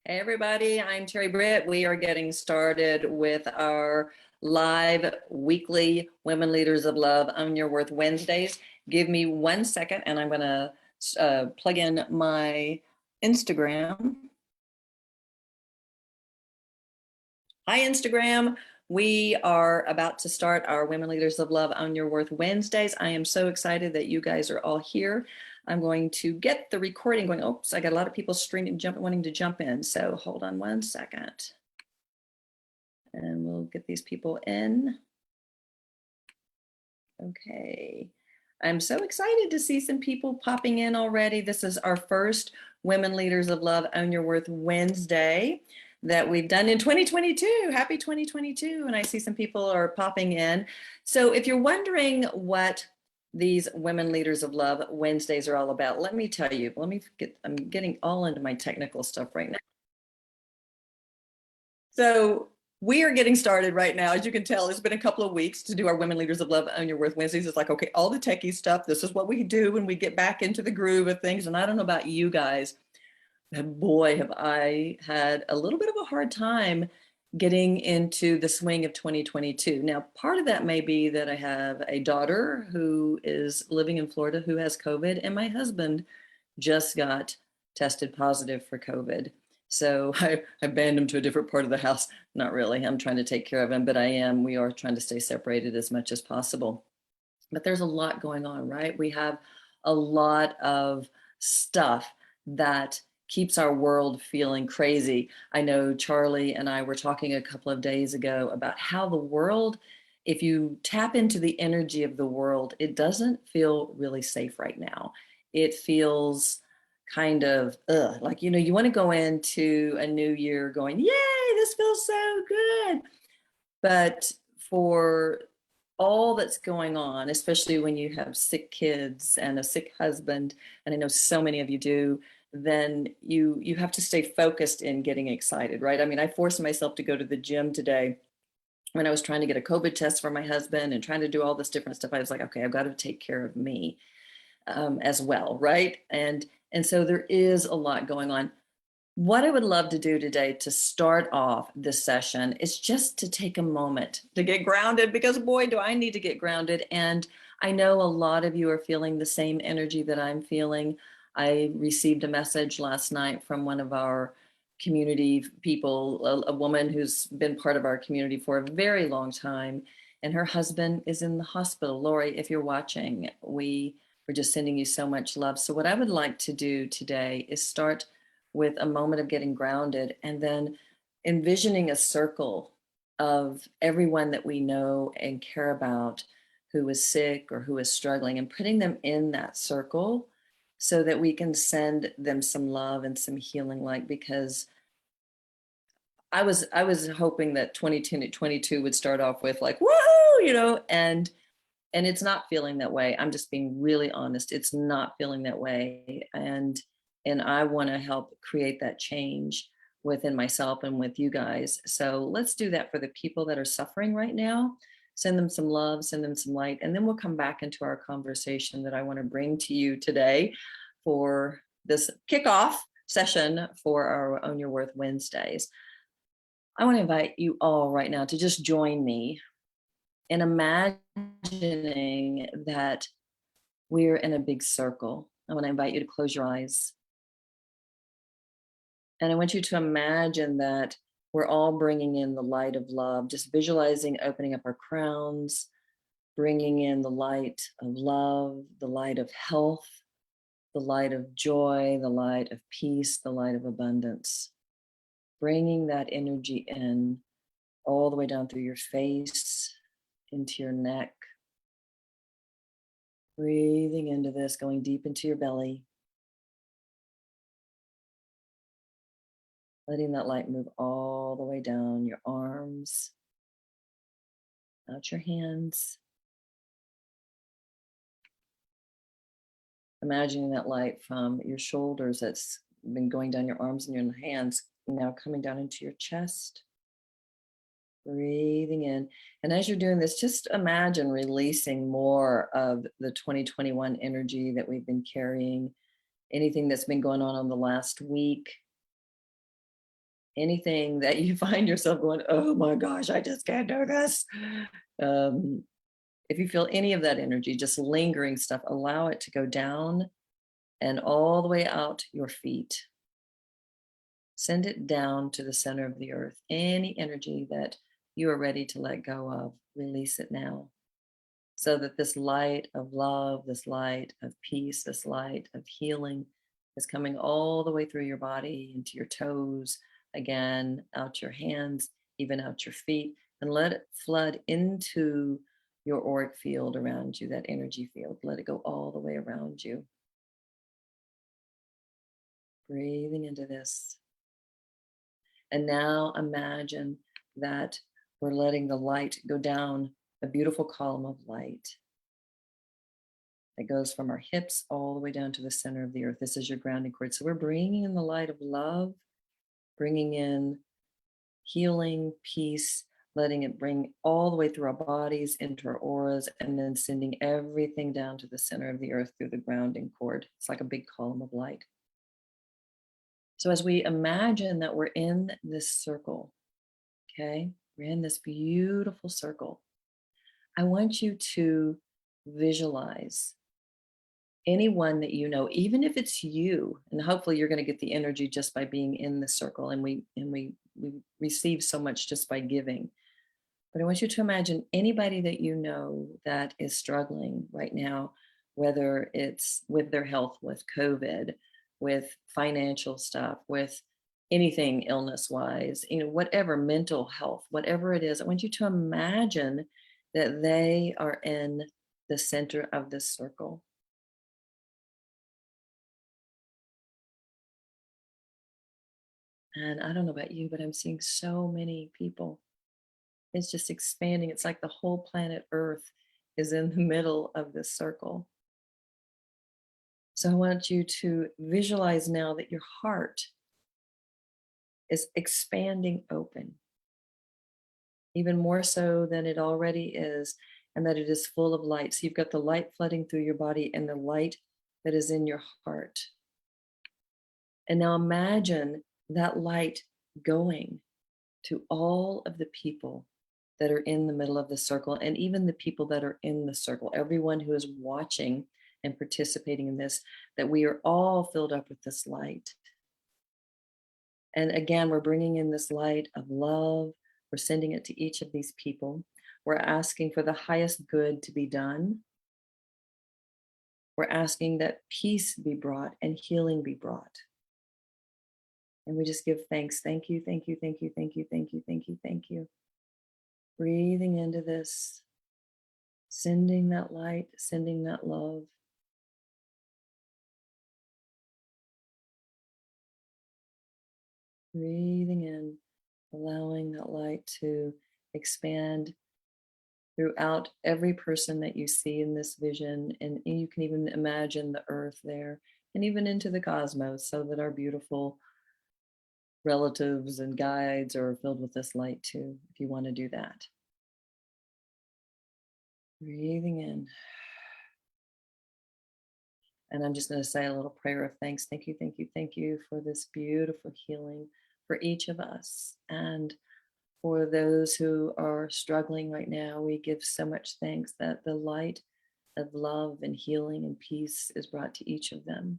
Hey everybody, I'm Terry Britt. We are getting started with our live weekly Women Leaders of Love Own Your Worth Wednesdays. Give me 1 second and I'm going to plug in my Instagram. Hi, Instagram. We are about to start our Women Leaders of Love Own Your Worth Wednesdays. I am so excited that you guys are all here. I'm going to get the recording going. Oops, I got a lot of people streaming, wanting to jump in. So hold on 1 second. And we'll get these people in. Okay. I'm so excited to see some people popping in already. This is our first Women Leaders of Love Own Your Worth Wednesday that we've done in 2022. Happy 2022. And I see some people are popping in. So if you're wondering what these Women Leaders of Love Wednesdays are all about, let me tell you. I'm getting all into my technical stuff right now. So we are getting started right now. As you can tell, it's been a couple of weeks to do our Women Leaders of Love Own Your Worth Wednesdays. It's like, okay, all the techie stuff. This is what we do when we get back into the groove of things. And I don't know about you guys, but boy, have I had a little bit of a hard time getting into the swing of 2022. Now, part of that may be that I have a daughter who is living in Florida who has COVID, and my husband just got tested positive for COVID. So I banned him to a different part of the house. Not really. I'm trying to take care of him, but we are trying to stay separated as much as possible. But there's a lot going on, right? We have a lot of stuff that keeps our world feeling crazy. I know Charlie and I were talking a couple of days ago about how the world, if you tap into the energy of the world, it doesn't feel really safe right now. It feels kind of like, you want to go into a new year going, yay, this feels so good. But for all that's going on, especially when you have sick kids and a sick husband, and I know so many of you do, then you have to stay focused in getting excited, right? I mean, I forced myself to go to the gym today when I was trying to get a COVID test for my husband and trying to do all this different stuff. I was like, okay, I've got to take care of me as well, right? And so there is a lot going on. What I would love to do today to start off this session is just to take a moment to get grounded, because boy, do I need to get grounded. And I know a lot of you are feeling the same energy that I'm feeling. I received a message last night from one of our community people, a woman who's been part of our community for a very long time, and her husband is in the hospital. Lori, if you're watching, we're just sending you so much love. So what I would like to do today is start with a moment of getting grounded and then envisioning a circle of everyone that we know and care about who is sick or who is struggling, and putting them in that circle so that we can send them some love and some healing light. Because I was hoping that 2022 would start off with like woohoo, and it's not feeling that way. I'm just being really honest. It's not feeling that way. And I want to help create that change within myself and with you guys. So let's do that for the people that are suffering right now. Send them some love, send them some light, and then we'll come back into our conversation that I want to bring to you today for this kickoff session for our Own Your Worth Wednesdays. I want to invite you all right now to just join me in imagining that we're in a big circle. I want to invite you to close your eyes. And I want you to imagine that we're all bringing in the light of love, just visualizing opening up our crowns, bringing in the light of love, the light of health, the light of joy, the light of peace, the light of abundance. Bringing that energy in all the way down through your face, into your neck. Breathing into this, going deep into your belly. Letting that light move all the way down your arms, out your hands. Imagining that light from your shoulders that's been going down your arms and your hands, now coming down into your chest. Breathing in. And as you're doing this, just imagine releasing more of the 2021 energy that we've been carrying, anything that's been going on the last week. anything that you find yourself going, oh my gosh, I just can't do this. Um, if you feel any of that energy, just lingering stuff, allow it to go down and all the way out your feet. Send it down to the center of the earth. Any energy that you are ready to let go of, release it now. So that this light of love, this light of peace, this light of healing is coming all the way through your body, into your toes, again, out your hands, even out your feet, and let it flood into your auric field around you, that energy field. Let it go all the way around you. Breathing into this. And now imagine that we're letting the light go down, a beautiful column of light that goes from our hips all the way down to the center of the earth. This is your grounding cord. So we're bringing in the light of love, bringing in healing, peace, letting it bring all the way through our bodies, into our auras, and then sending everything down to the center of the earth through the grounding cord. It's like a big column of light. So as we imagine that we're in this circle, okay, we're in this beautiful circle, I want you to visualize anyone that you know, even if it's you, and hopefully you're going to get the energy just by being in the circle, and we receive so much just by giving. But I want you to imagine anybody that you know that is struggling right now, whether it's with their health, with COVID, with financial stuff, with anything illness wise, whatever, mental health, whatever it is. I want you to imagine that they are in the center of this circle. And I don't know about you, but I'm seeing so many people. It's just expanding. It's like the whole planet Earth is in the middle of this circle. So I want you to visualize now that your heart is expanding open, even more so than it already is, and that it is full of light. So you've got the light flooding through your body and the light that is in your heart. And now imagine that light going to all of the people that are in the middle of the circle, and even the people that are in the circle, everyone who is watching and participating in this, that we are all filled up with this light. And again, we're bringing in this light of love. We're sending it to each of these people. We're asking for the highest good to be done. We're asking that peace be brought and healing be brought. And we just give thanks. Thank you, thank you, thank you, thank you, thank you, thank you, thank you. Breathing into this, sending that light, sending that love. Breathing in, allowing that light to expand throughout every person that you see in this vision. And you can even imagine the earth there, and even into the cosmos, so that our beautiful relatives and guides are filled with this light too, if you want to do that. Breathing in. And I'm just going to say a little prayer of thanks. Thank you, thank you, thank you for this beautiful healing for each of us. And for those who are struggling right now, we give so much thanks that the light of love and healing and peace is brought to each of them.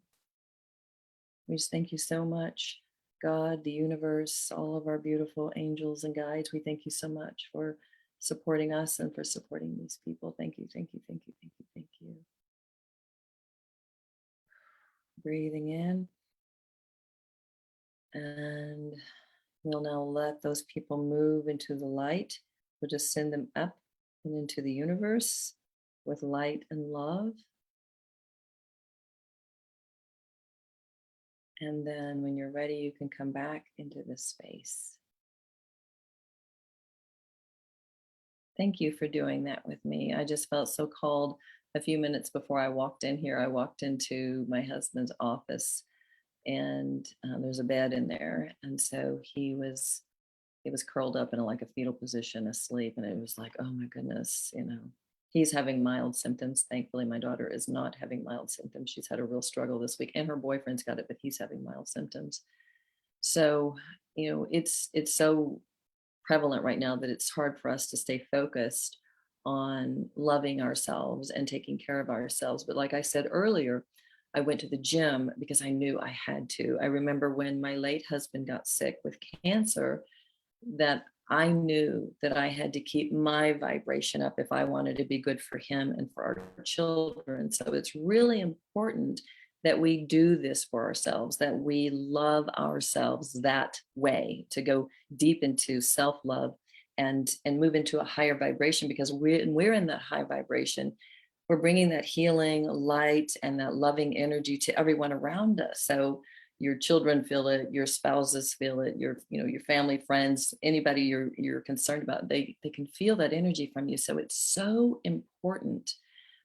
We just thank you so much, God, the universe, all of our beautiful angels and guides. We thank you so much for supporting us and for supporting these people. Thank you, thank you, thank you, thank you, thank you. Breathing in. And we'll now let those people move into the light. We'll just send them up and into the universe with light and love. And then when you're ready, you can come back into this space. Thank you for doing that with me. I just felt so called a few minutes before I walked in here. I walked into my husband's office, and there's a bed in there. And so he was curled up in like a fetal position, asleep. And it was like, oh my goodness, he's having mild symptoms. Thankfully, my daughter is not having mild symptoms. She's had a real struggle this week, and her boyfriend's got it, but he's having mild symptoms. So it's so prevalent right now that it's hard for us to stay focused on loving ourselves and taking care of ourselves. But like I said earlier, I went to the gym because I knew I had to. I remember when my late husband got sick with cancer, that I knew that I had to keep my vibration up if I wanted to be good for him and for our children. So it's really important that we do this for ourselves, that we love ourselves that way, to go deep into self-love and move into a higher vibration, because we're in that high vibration. We're bringing that healing light and that loving energy to everyone around us. So your children feel it, your spouses feel it, your family, friends, anybody you're concerned about, they can feel that energy from you. So it's so important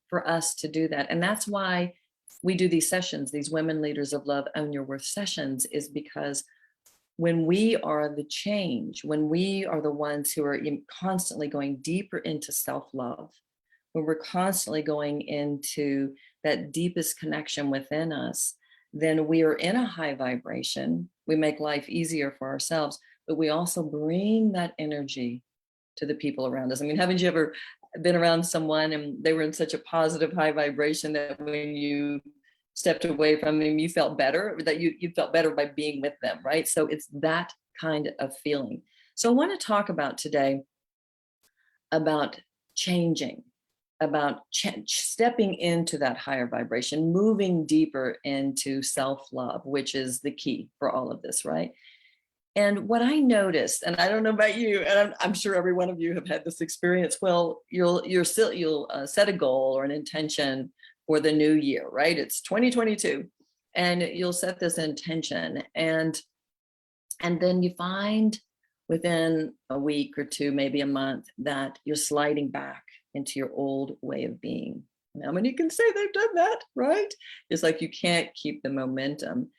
for us to do that. And that's why we do these sessions, these Women Leaders of Love Own Your Worth sessions, is because when we are the change, when we are the ones who are constantly going deeper into self-love, when we're constantly going into that deepest connection within us, then we are in a high vibration. We make life easier for ourselves, but we also bring that energy to the people around us. I mean, haven't you ever been around someone and they were in such a positive high vibration that when you stepped away from them, you felt better, that you felt better by being with them, right? So it's that kind of feeling. So I want to talk about today about changing, about stepping into that higher vibration, moving deeper into self-love, which is the key for all of this, right? And what I noticed, and I don't know about you, and I'm sure every one of you have had this experience. Well, you'll set a goal or an intention for the new year, right? It's 2022, and you'll set this intention, and then you find within a week or two, maybe a month, that you're sliding back into your old way of being. How many can say they've done that, right? It's like you can't keep the momentum.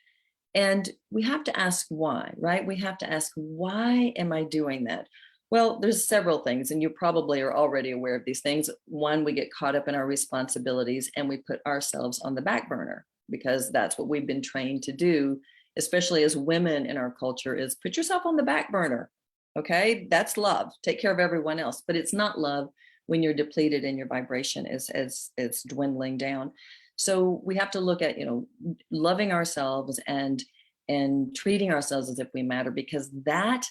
And we have to ask why, right? We have to ask, why am I doing that? Well, there's several things, and you probably are already aware of these things. One, we get caught up in our responsibilities and we put ourselves on the back burner because that's what we've been trained to do, especially as women in our culture, is put yourself on the back burner. Okay, that's love. Take care of everyone else, but it's not love when you're depleted and your vibration is dwindling down. So we have to look at, loving ourselves and treating ourselves as if we matter, because that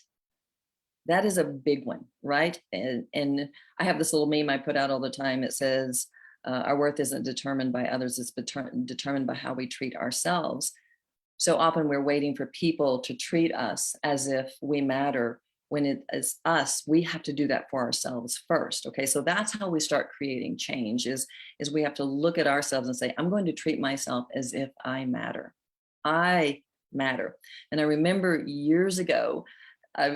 is a big one, right? And I have this little meme I put out all the time. It says, our worth isn't determined by others, it's determined by how we treat ourselves. So often we're waiting for people to treat us as if we matter, when it is us. We have to do that for ourselves first. Okay, so that's how we start creating change, is we have to look at ourselves and say, I'm going to treat myself as if I matter. I matter. And I remember years ago,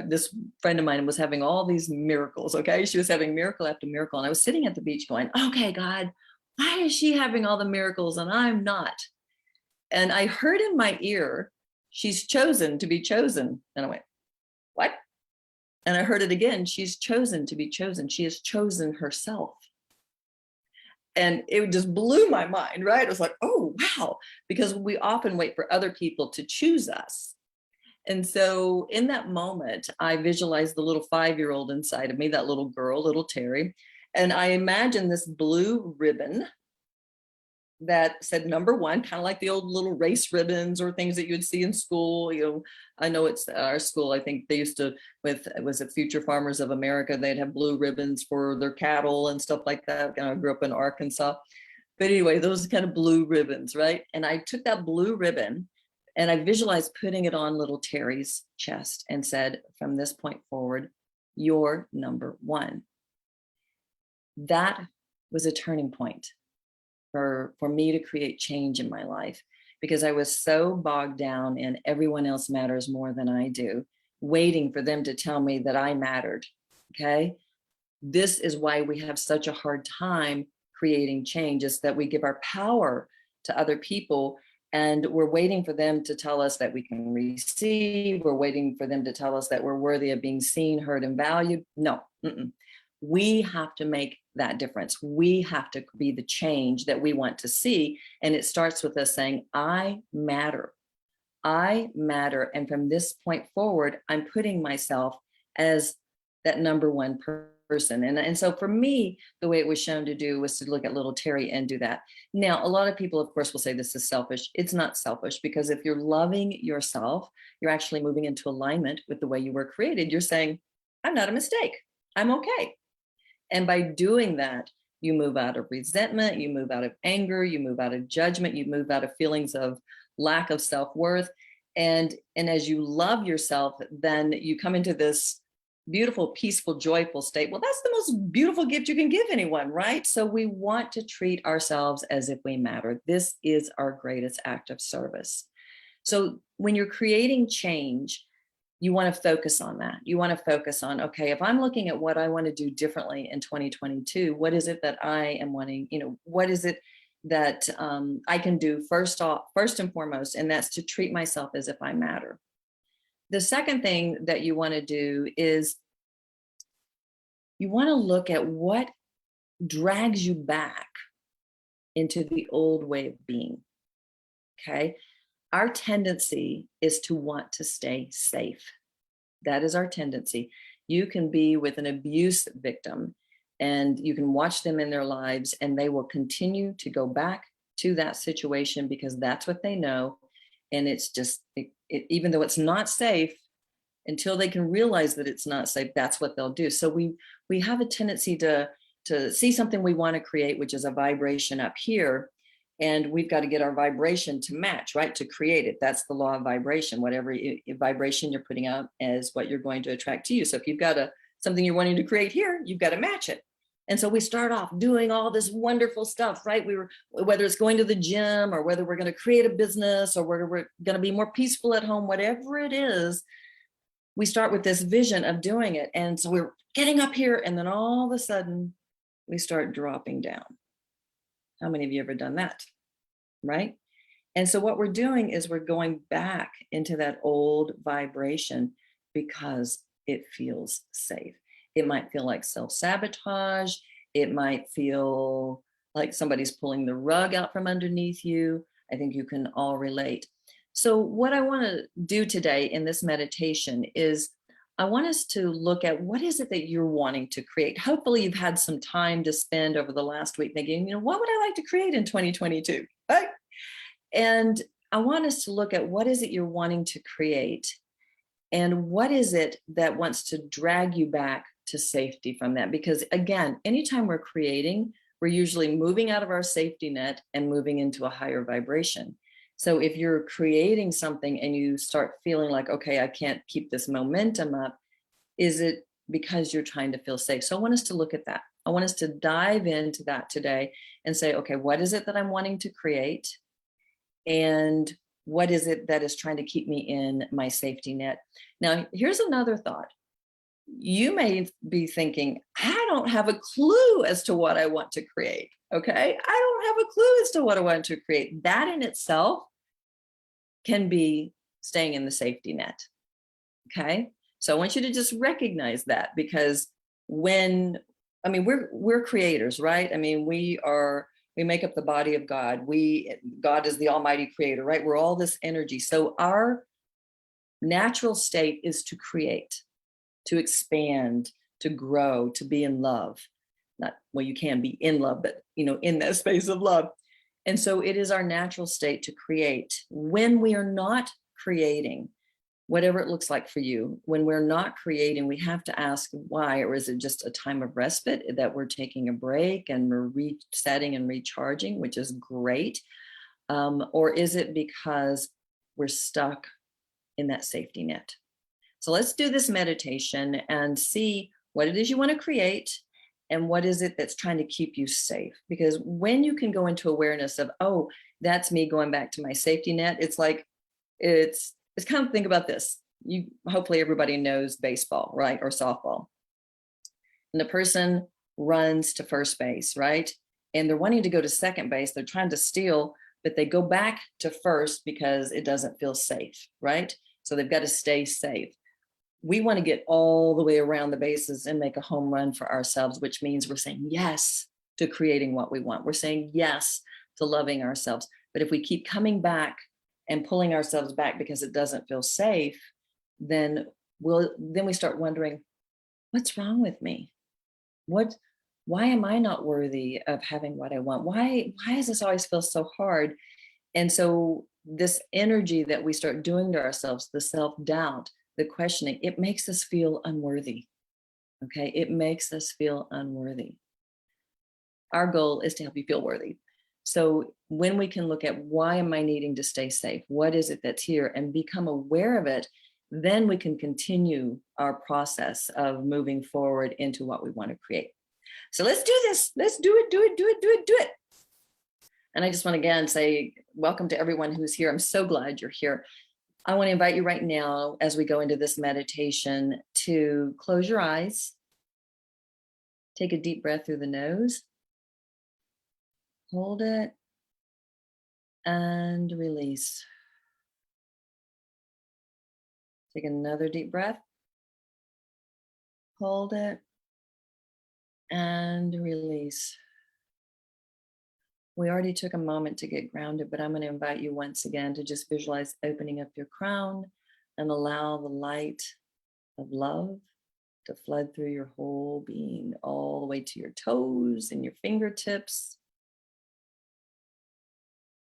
this friend of mine was having all these miracles. Okay, she was having miracle after miracle, and I was sitting at the beach going, okay, God, why is she having all the miracles and I'm not? And I heard in my ear, she's chosen to be chosen. And I went, what? And I heard it again, she's chosen to be chosen. She has chosen herself. And it just blew my mind, right? It was like, oh, wow, because we often wait for other people to choose us. And so in that moment, I visualized the little 5-year-old inside of me, that little girl, little Terri. And I imagined this blue ribbon that said number one, kind of like the old little race ribbons or things that you'd see in school. I know it's our school. I think they used to, was it Future Farmers of America? They'd have blue ribbons for their cattle and stuff like that. I grew up in Arkansas. But anyway, those kind of blue ribbons, right? And I took that blue ribbon and I visualized putting it on little Terri's chest and said, from this point forward, you're number one. That was a turning point for me to create change in my life, because I was so bogged down in everyone else matters more than I do, waiting for them to tell me that I mattered. Okay. This is why we have such a hard time creating change, is that we give our power to other people and we're waiting for them to tell us that we can receive. We're waiting for them to tell us that we're worthy of being seen, heard, and valued. No, we have to make that difference. We have to be the change that we want to see. And it starts with us saying, I matter. I matter. And from this point forward, I'm putting myself as that number one person. And so for me, the way it was shown to do was to look at little Terri and do that. Now, a lot of people, of course, will say this is selfish. It's not selfish, because if you're loving yourself, you're actually moving into alignment with the way you were created. You're saying, I'm not a mistake. I'm okay. And by doing that, you move out of resentment, you move out of anger, you move out of judgment, you move out of feelings of lack of self-worth. And as you love yourself, then you come into this beautiful, peaceful, joyful state. Well, that's the most beautiful gift you can give anyone, right? So we want to treat ourselves as if we matter. This is our greatest act of service. So when you're creating change, you want to focus on that. You want to focus on, okay, if I'm looking at what I want to do differently in 2022, what is it that I am wanting, what is it that I can do first and foremost, and that's to treat myself as if I matter. The second thing that you want to do is you want to look at what drags you back into the old way of being, okay? Our tendency is to want to stay safe. That is our tendency. You can be with an abuse victim and you can watch them in their lives, and they will continue to go back to that situation because that's what they know. And it's just, even though it's not safe, until they can realize that it's not safe, that's what they'll do. So we have a tendency to see something we want to create, which is a vibration up here. And we've got to get our vibration to match, right? To create it. That's the law of vibration. Whatever vibration you're putting out is what you're going to attract to you. So if you've got something you're wanting to create here, you've got to match it. And so we start off doing all this wonderful stuff, right? Whether it's going to the gym or whether we're going to create a business or whether we're going to be more peaceful at home, whatever it is, we start with this vision of doing it. And so we're getting up here, and then all of a sudden we start dropping down. How many of you ever done that? Right? And so what we're doing is we're going back into that old vibration because it feels safe. It might feel like self-sabotage. It might feel like somebody's pulling the rug out from underneath you. I think you can all relate. So what I want to do today in this meditation is I want us to look at what is it that you're wanting to create. Hopefully you've had some time to spend over the last week thinking, what would I like to create in 2022? Right? And I want us to look at what is it you're wanting to create and what is it that wants to drag you back to safety from that. Because again, anytime we're creating, we're usually moving out of our safety net and moving into a higher vibration. So if you're creating something and you start feeling like, okay, I can't keep this momentum up, is it because you're trying to feel safe? So I want us to look at that. I want us to dive into that today and say, okay, what is it that I'm wanting to create? And what is it that is trying to keep me in my safety net? Now, here's another thought. You may be thinking, I don't have a clue as to what I want to create. Okay. I don't have a clue as to what I want to create. That in itself can be staying in the safety net. Okay. So I want you to just recognize that, because we're creators, right? I mean, we make up the body of God. God is the almighty creator, right? We're all this energy. So our natural state is to create, to expand, to grow, to be in love. You can be in love, but in that space of love. And so it is our natural state to create. When we are not creating, whatever it looks like for you, when we're not creating, we have to ask why. Or is it just a time of respite that we're taking a break and we're resetting and recharging, which is great? Or is it because we're stuck in that safety net? So let's do this meditation and see what it is you want to create and what is it that's trying to keep you safe. Because when you can go into awareness of, oh, that's me going back to my safety net, it's like, it's kind of, think about this. Hopefully everybody knows baseball, right? Or softball. And the person runs to first base, right? And they're wanting to go to second base. They're trying to steal, but they go back to first because it doesn't feel safe, right? So they've got to stay safe. We want to get all the way around the bases and make a home run for ourselves, which means we're saying yes to creating what we want. We're saying yes to loving ourselves. But if we keep coming back and pulling ourselves back because it doesn't feel safe, then we start wondering, what's wrong with me? What Why am I not worthy of having what I want? Why does this always feel so hard? And so this energy that we start doing to ourselves, the self-doubt, the questioning, it makes us feel unworthy. Okay? It makes us feel unworthy. Our goal is to help you feel worthy. So when we can look at, why am I needing to stay safe? What is it that's here? And become aware of it, then we can continue our process of moving forward into what we want to create. So let's do this. Let's do it, do it, do it, do it, do it. And I just want to again say welcome to everyone who's here. I'm so glad you're here. I want to invite you right now, as we go into this meditation, to close your eyes, take a deep breath through the nose, hold it, and release. Take another deep breath, hold it, and release. We already took a moment to get grounded, but I'm going to invite you once again to just visualize opening up your crown and allow the light of love to flood through your whole being, all the way to your toes and your fingertips,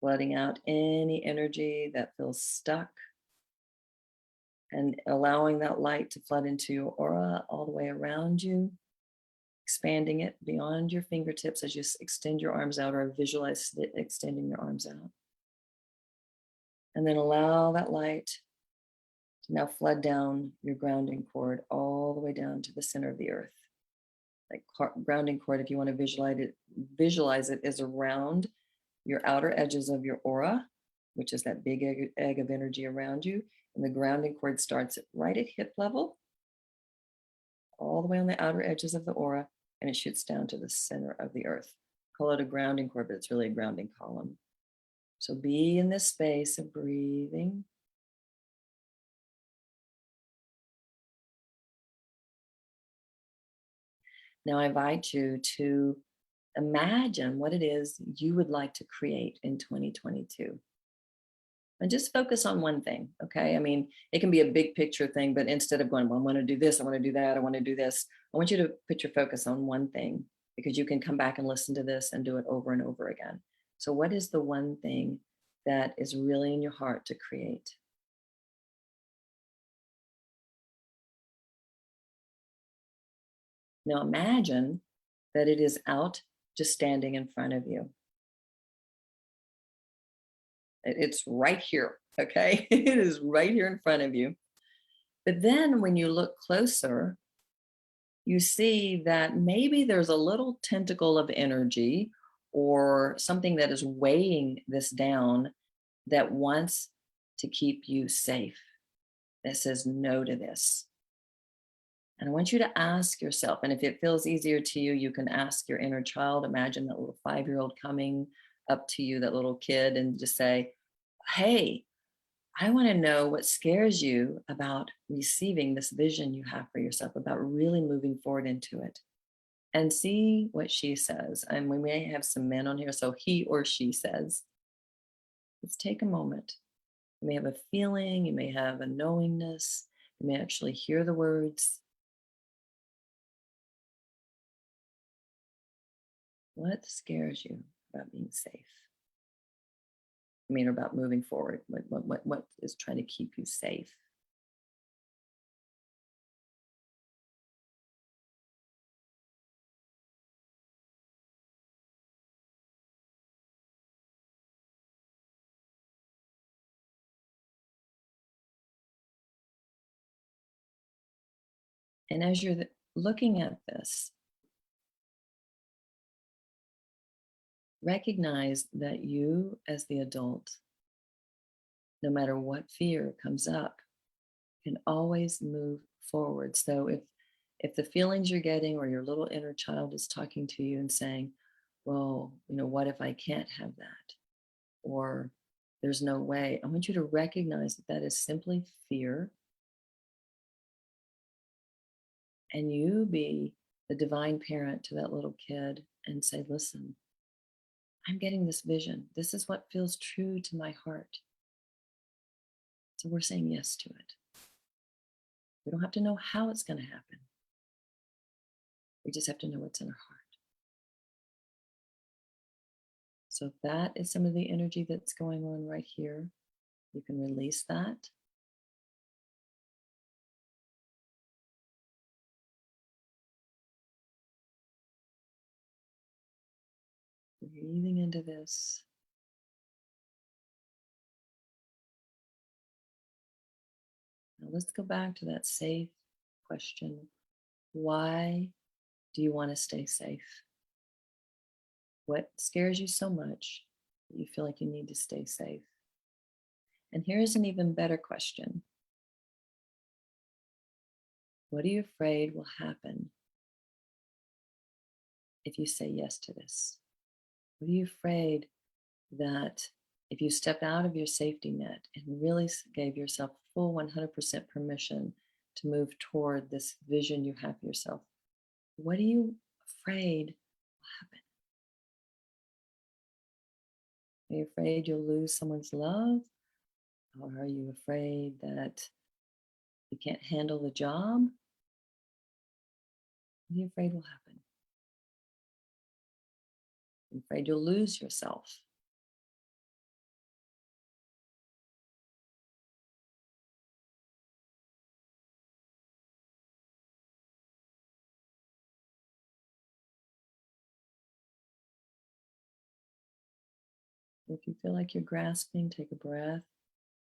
flooding out any energy that feels stuck, and allowing that light to flood into your aura all the way around you, expanding it beyond your fingertips as you extend your arms out, or visualize extending your arms out. And then allow that light to now flood down your grounding cord all the way down to the center of the earth. Like grounding cord, if you want to visualize it is around your outer edges of your aura, which is that big egg of energy around you. And the grounding cord starts right at hip level, all the way on the outer edges of the aura, and it shoots down to the center of the earth. Call it a grounding cord, but it's really a grounding column. So be in this space of breathing. Now I invite you to imagine what it is you would like to create in 2022. And just focus on one thing, okay? I mean, it can be a big picture thing, but instead of going, well, I want to do this, I want to do that, I want to do this, I want you to put your focus on one thing, because you can come back and listen to this and do it over and over again. So what is the one thing that is really in your heart to create? Now imagine that it is out, just standing in front of you. It's right here, okay? It is right here in front of you. But then when you look closer, you see that maybe there's a little tentacle of energy or something that is weighing this down, that wants to keep you safe, that says no to this. And I want you to ask yourself, and if it feels easier to you, you can ask your inner child. Imagine that little 5-year-old coming up to you, that little kid, and just say, hey, I want to know what scares you about receiving this vision you have for yourself, about really moving forward into it. And see what she says. And we may have some men on here, so he or she says. Let's take a moment. You may have a feeling, you may have a knowingness, you may actually hear the words. What scares you about being safe? I mean, about moving forward. What is trying to keep you safe? And as you're looking at this, recognize that you, as the adult, no matter what fear comes up, can always move forward. So if the feelings you're getting, or your little inner child is talking to you and saying, well, what if I can't have that? Or there's no way. I want you to recognize that that is simply fear. And you be the divine parent to that little kid and say, listen, I'm getting this vision. This is what feels true to my heart. So we're saying yes to it. We don't have to know how it's going to happen. We just have to know what's in our heart. So if that is some of the energy that's going on right here, you can release that. Breathing into this. Now let's go back to that safe question. Why do you want to stay safe? What scares you so much that you feel like you need to stay safe? And here's an even better question. What are you afraid will happen if you say yes to this? What are you afraid that if you stepped out of your safety net and really gave yourself full 100% permission to move toward this vision you have for yourself, what are you afraid will happen? Are you afraid you'll lose someone's love? Or are you afraid that you can't handle the job? What are you afraid will happen? Are you afraid you'll lose yourself? If you feel like you're grasping, take a breath,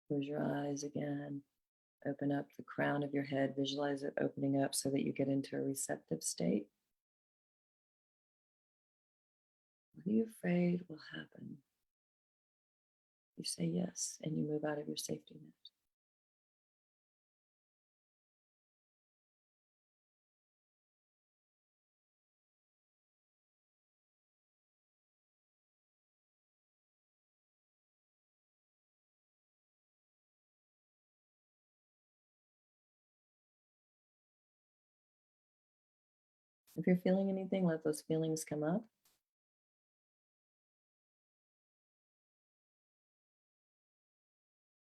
close your eyes again, open up the crown of your head, visualize it opening up so that you get into a receptive state. What are you afraid will happen? You say yes and you move out of your safety net. If you're feeling anything, let those feelings come up.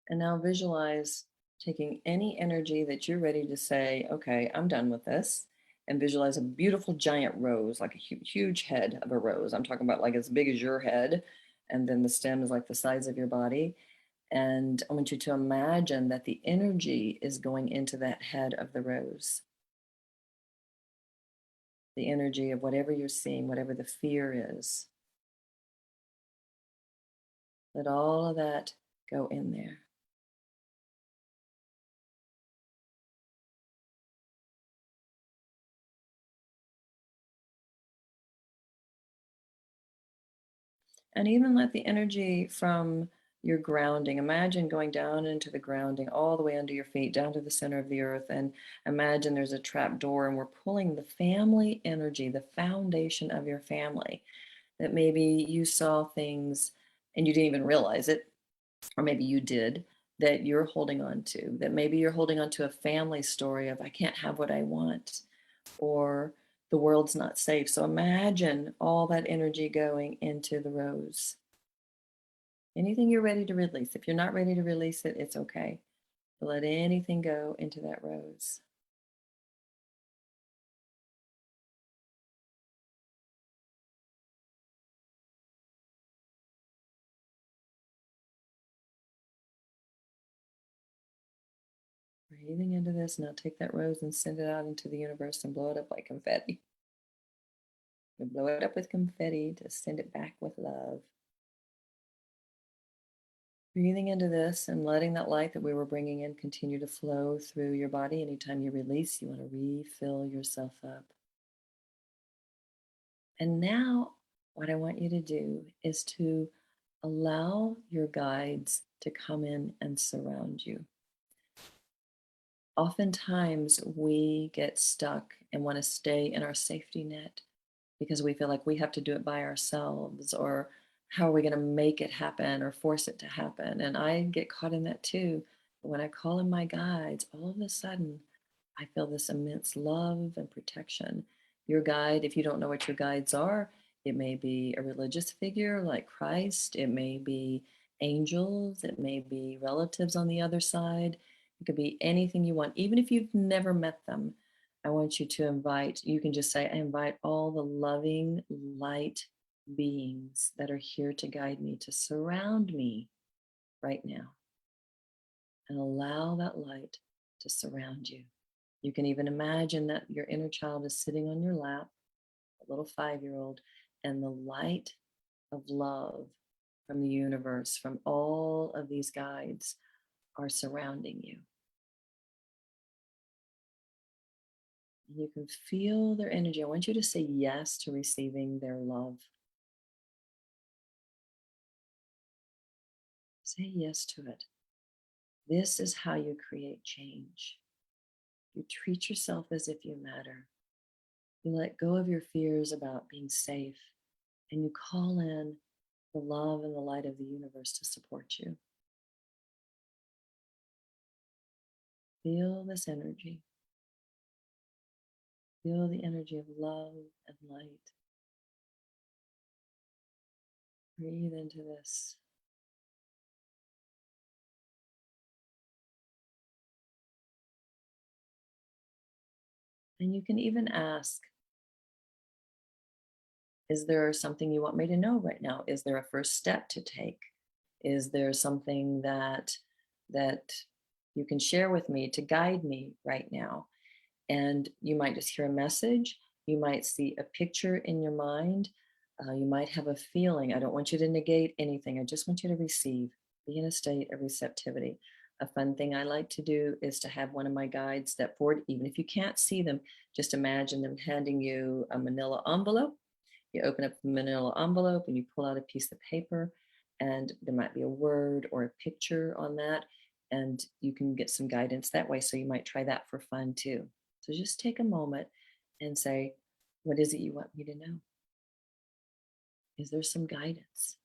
And now visualize taking any energy that you're ready to say, okay, I'm done with this. And visualize a beautiful giant rose, like a huge head of a rose. I'm talking about like as big as your head. And then the stem is like the size of your body. And I want you to imagine that the energy is going into that head of the rose. The energy of whatever you're seeing, whatever the fear is. Let all of that go in there. And even let the energy from your grounding, imagine going down into the grounding, all the way under your feet, down to the center of the earth. And imagine there's a trap door, and we're pulling the family energy, the foundation of your family, that maybe you saw things and you didn't even realize it, or maybe you did, that you're holding on to, that maybe you're holding on to a family story of, I can't have what I want, or the world's not safe. So imagine all that energy going into the rose. Anything you're ready to release. If you're not ready to release it, it's okay. But let anything go into that rose. Breathing into this. Now take that rose and send it out into the universe and blow it up like confetti. You blow it up with confetti to send it back with love. Breathing into this and letting that light that we were bringing in continue to flow through your body. Anytime you release, you want to refill yourself up. And now, what I want you to do is to allow your guides to come in and surround you. Oftentimes, we get stuck and want to stay in our safety net because we feel like we have to do it by ourselves, or how are we going to make it happen or force it to happen? And I get caught in that too. But when I call in my guides, all of a sudden, I feel this immense love and protection. Your guide, if you don't know what your guides are, it may be a religious figure like Christ, it may be angels, it may be relatives on the other side, it could be anything you want, even if you've never met them. I want you to invite, you can just say, I invite all the loving light beings that are here to guide me, to surround me right now, and allow that light to surround you. You can even imagine that your inner child is sitting on your lap, a little 5-year-old, and the light of love from the universe, from all of these guides, are surrounding you. And you can feel their energy. I want you to say yes to receiving their love. Say yes to it. This is how you create change. You treat yourself as if you matter. You let go of your fears about being safe, and you call in the love and the light of the universe to support you. Feel this energy. Feel the energy of love and light. Breathe into this. And you can even ask, is there something you want me to know right now? Is there a first step to take? Is there something that you can share with me to guide me right now? And you might just hear a message. You might see a picture in your mind. You might have a feeling. I don't want you to negate anything. I just want you to receive, be in a state of receptivity. A fun thing I like to do is to have one of my guides step forward. Even if you can't see them, just imagine them handing you a manila envelope. You open up the manila envelope and you pull out a piece of paper, and there might be a word or a picture on that, and you can get some guidance that way. So you might try that for fun too. So just take a moment and say, what is it you want me to know? Is there some guidance?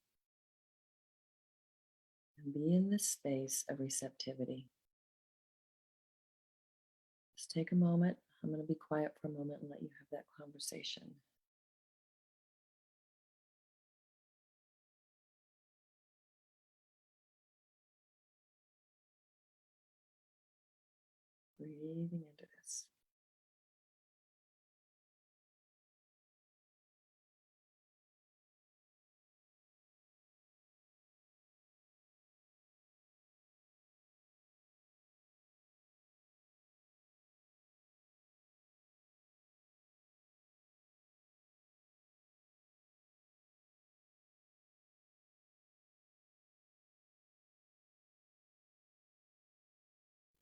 And be in this space of receptivity. Just take a moment. I'm going to be quiet for a moment and let you have that conversation. Breathing into this.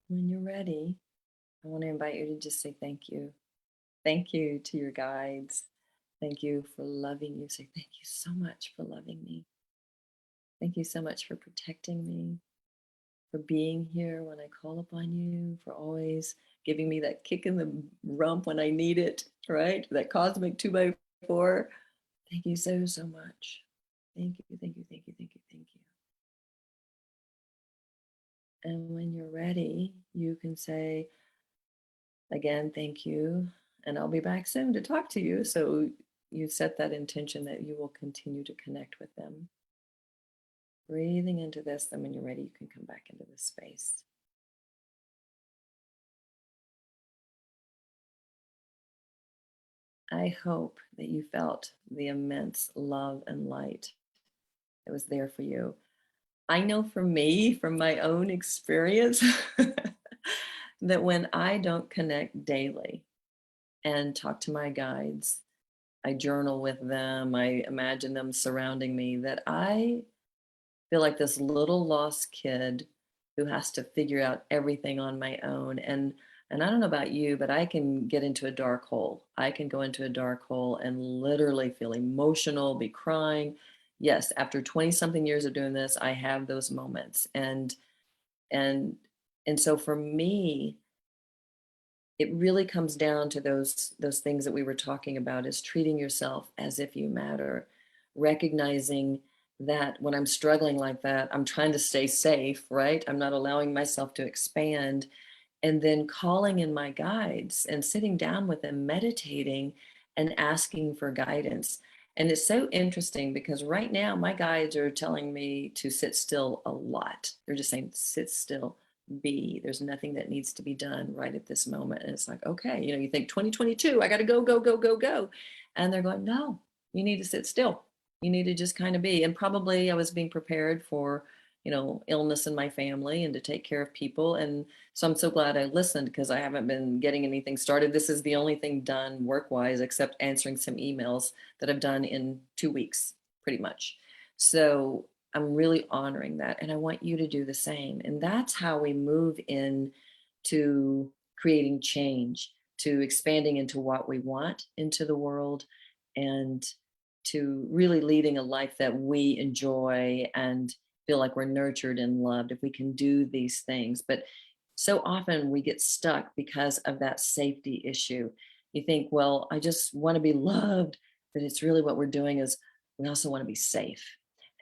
When you're ready, I want to invite you to just say thank you. Thank you to your guides. Thank you for loving you. Say thank you so much for loving me. Thank you so much for protecting me, for being here when I call upon you, for always giving me that kick in the rump when I need it, right? That cosmic 2x4. Thank you so, so much. Thank you, thank you, thank you, thank you, thank you. And when you're ready, you can say, again, thank you. And I'll be back soon to talk to you. So you set that intention that you will continue to connect with them. Breathing into this, then when you're ready, you can come back into this space. I hope that you felt the immense love and light that was there for you. I know for me, from my own experience, that when I don't connect daily and talk to my guides, I journal with them, I imagine them surrounding me, that I feel like this little lost kid who has to figure out everything on my own. And I don't know about you, but I can get into a dark hole. I can go into a dark hole and literally feel emotional, be crying. Yes, after 20 something years of doing this, I have those moments. And and so for me, it really comes down to those things that we were talking about, is treating yourself as if you matter, recognizing that when I'm struggling like that, I'm trying to stay safe, right? I'm not allowing myself to expand, and then calling in my guides and sitting down with them, meditating and asking for guidance. And it's so interesting because right now my guides are telling me to sit still a lot. They're just saying, sit still, be. There's nothing that needs to be done right at this moment. And it's like, okay, you think 2022, I got to go, go, go, go, go. And they're going, no, you need to sit still. You need to just kind of be. And probably I was being prepared for, illness in my family and to take care of people. And so I'm so glad I listened because I haven't been getting anything started. This is the only thing done work-wise except answering some emails that I've done in 2 weeks, pretty much. So I'm really honoring that. And I want you to do the same. And that's how we move in to creating change, to expanding into what we want into the world, and to really leading a life that we enjoy and feel like we're nurtured and loved if we can do these things. But so often we get stuck because of that safety issue. You think, well, I just want to be loved, but it's really what we're doing is we also want to be safe.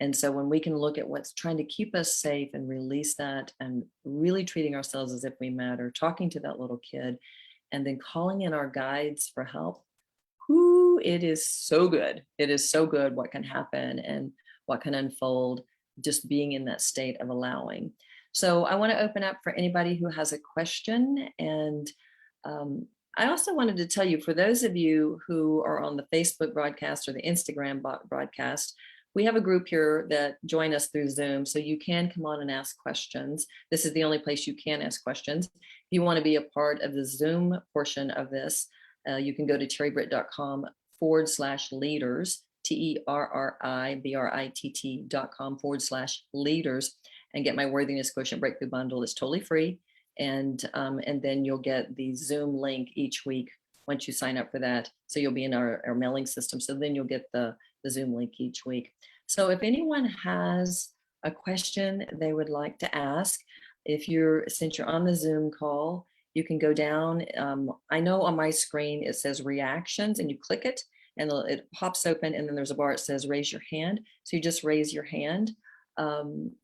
And so when we can look at what's trying to keep us safe and release that and really treating ourselves as if we matter, talking to that little kid, and then calling in our guides for help, whoo, it is so good. It is so good what can happen and what can unfold just being in that state of allowing. So I want to open up for anybody who has a question. And I also wanted to tell you, for those of you who are on the Facebook broadcast or the Instagram broadcast, we have a group here that join us through Zoom. So you can come on and ask questions. This is the only place you can ask questions. If you want to be a part of the Zoom portion of this, you can go to terribritt.com/leaders, terribritt.com/leaders, and get my worthiness quotient breakthrough bundle. It's totally free. And then you'll get the Zoom link each week once you sign up for that. So you'll be in our mailing system. So then you'll get the Zoom link each week. So if anyone has a question they would like to ask, since you're on the Zoom call, you can go down. I know on my screen it says reactions, and you click it and it pops open, and then there's a bar that says raise your hand. So you just raise your hand.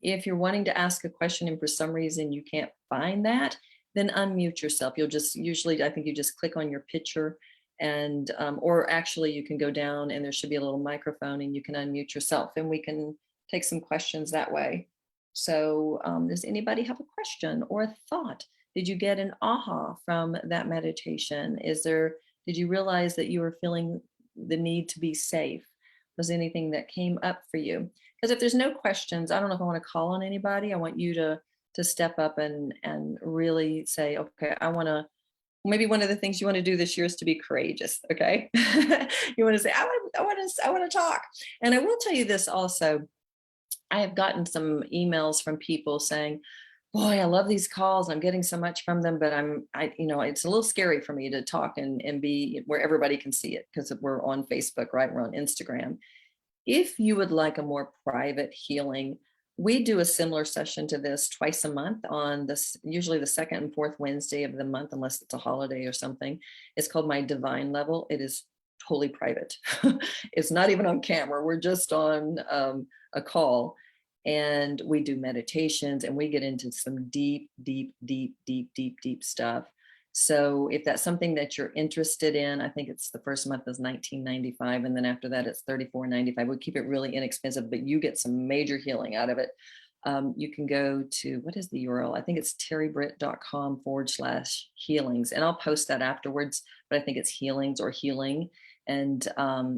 If you're wanting to ask a question and for some reason you can't find that, then unmute yourself. You'll just usually, I think you just click on your picture, and or actually you can go down and there should be a little microphone and you can unmute yourself, and we can take some questions that way. So does anybody have a question or a thought? Did you get an aha from that meditation? Did you realize that you were feeling the need to be safe? Was anything that came up for you? Because if there's no questions, I don't know if I want to call on anybody. I want you to step up and really say, okay, maybe one of the things you want to do this year is to be courageous. Okay. You want to say, I want to talk. And I will tell you this also. I have gotten some emails from people saying, boy, I love these calls. I'm getting so much from them, but it's a little scary for me to talk and be where everybody can see it, because we're on Facebook, right? We're on Instagram. If you would like a more private healing, we do a similar session to this twice a month on this, usually the second and fourth Wednesday of the month, unless it's a holiday or something. It's called My Divine Level. It is totally private. It's not even on camera. We're just on a call. And we do meditations and we get into some deep stuff. So if that's something that you're interested in, I think it's the first month is $19.95. And then after that, it's $34.95. We keep it really inexpensive, but you get some major healing out of it. You can go to, what is the URL? I think it's terribritt.com/healings. And I'll post that afterwards, but I think it's healings or healing. And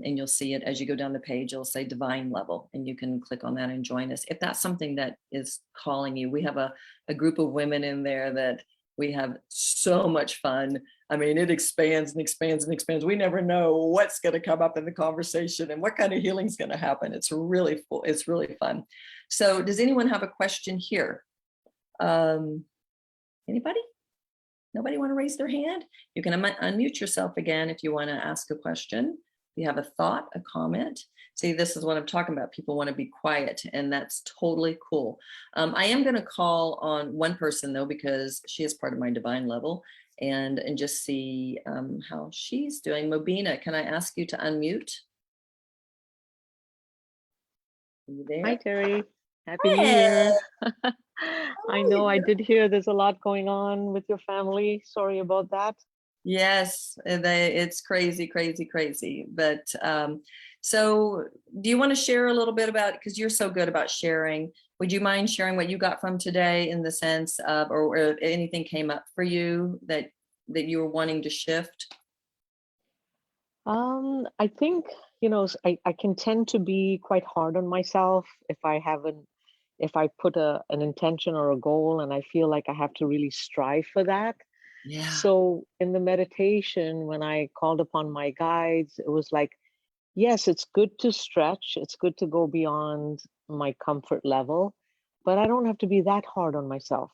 you'll see it as you go down the page. It'll say Divine Level, and you can click on that and join us if that's something that is calling you. We have a group of women in there that we have so much fun. I mean, it expands and expands and expands. We never know what's going to come up in the conversation and what kind of healing is going to happen. It's really fun. So does anyone have a question here? Anybody? Nobody want to raise their hand? You can unmute yourself again if you want to ask a question. If you have a thought, a comment. See, this is what I'm talking about. People want to be quiet, and that's totally cool. I am going to call on one person, though, because she is part of my Divine Level, and just see how she's doing. Mobina, can I ask you to unmute? Are you there? Hi, Terri. Happy New Year. I know I did hear there's a lot going on with your family. Sorry about that. Yes, it's crazy. But So do you want to share a little bit about, because you're so good about sharing, would you mind sharing what you got from today in the sense of, or if anything came up for you that you were wanting to shift? I think, I can tend to be quite hard on myself if I put an intention or a goal and I feel like I have to really strive for that. Yeah. So in the meditation, when I called upon my guides, it was like, yes, it's good to stretch, it's good to go beyond my comfort level, but I don't have to be that hard on myself.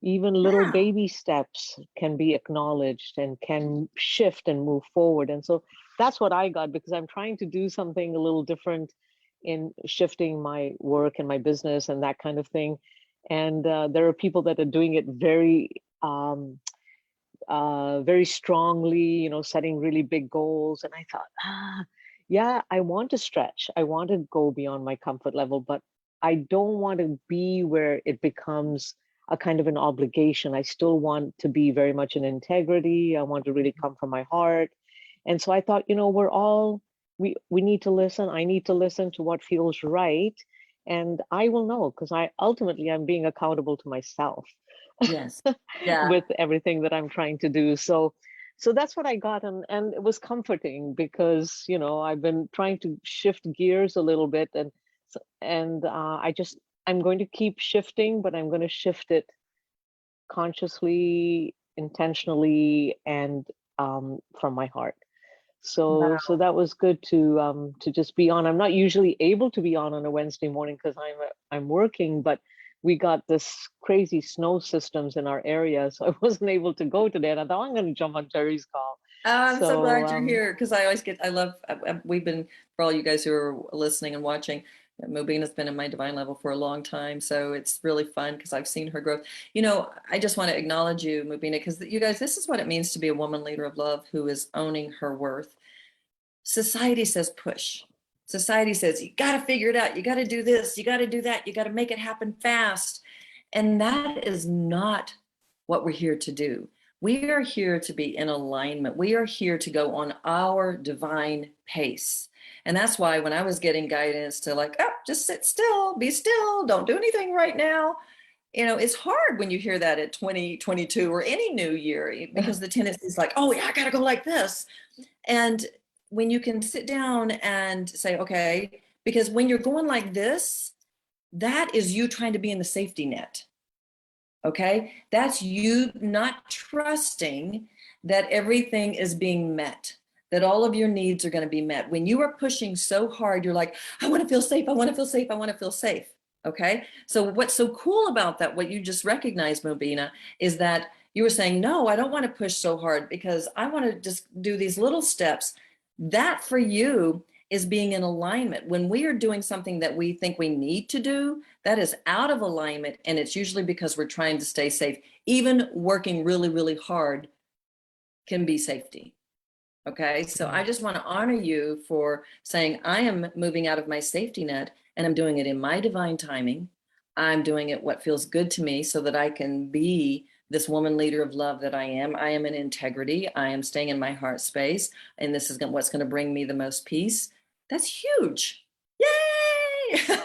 Even little Yeah. baby steps can be acknowledged and can shift and move forward. And so that's what I got, because I'm trying to do something a little different in shifting my work and my business and that kind of thing. And there are people that are doing it very strongly, setting really big goals. And I thought, yeah, I want to stretch. I want to go beyond my comfort level, but I don't want to be where it becomes a kind of an obligation. I still want to be very much in integrity. I want to really come from my heart. And so I thought, we need to listen. I need to listen to what feels right. And I will know, because I'm being accountable to myself Yes. Yeah. with everything that I'm trying to do. So that's what I got, and it was comforting because I've been trying to shift gears a little bit, and I'm going to keep shifting, but I'm going to shift it consciously, intentionally, and from my heart. So that was good to just be on. I'm not usually able to be on a Wednesday morning because I'm working, but we got this crazy snow systems in our area, so I wasn't able to go today. And I thought I'm going to jump on Terry's call. Oh, I'm so So glad you're here because I love, we've been, for all you guys who are listening and watching, Mobina's been in my divine level for a long time. So it's really fun because I've seen her growth. I just want to acknowledge you, Mobina, because you guys, this is what it means to be a woman leader of love who is owning her worth. Society says push. Society says you got to figure it out. You got to do this. You got to do that. You got to make it happen fast. And that is not what we're here to do. We are here to be in alignment. We are here to go on our divine pace. And that's why when I was getting guidance to like, oh, just sit still, be still, don't do anything right now. It's hard when you hear that at 2022 or any new year because the tendency is like, oh, yeah, I got to go like this. And when you can sit down and say, okay, because when you're going like this, that is you trying to be in the safety net. Okay. That's you not trusting that everything is being met, that all of your needs are going to be met. When you are pushing so hard, you're like, I want to feel safe. I want to feel safe. I want to feel safe. Okay. So what's so cool about that, what you just recognized, Mobina, is that you were saying, no, I don't want to push so hard because I want to just do these little steps. That for you is being in alignment. When we are doing something that we think we need to do, that is out of alignment. And it's usually because we're trying to stay safe. Even working really, really hard can be safety. Okay. So I just want to honor you for saying, I am moving out of my safety net and I'm doing it in my divine timing. I'm doing it what feels good to me so that I can be this woman leader of love that I am. I am in integrity. I am staying in my heart space. And this is what's going to bring me the most peace. That's huge. Yay!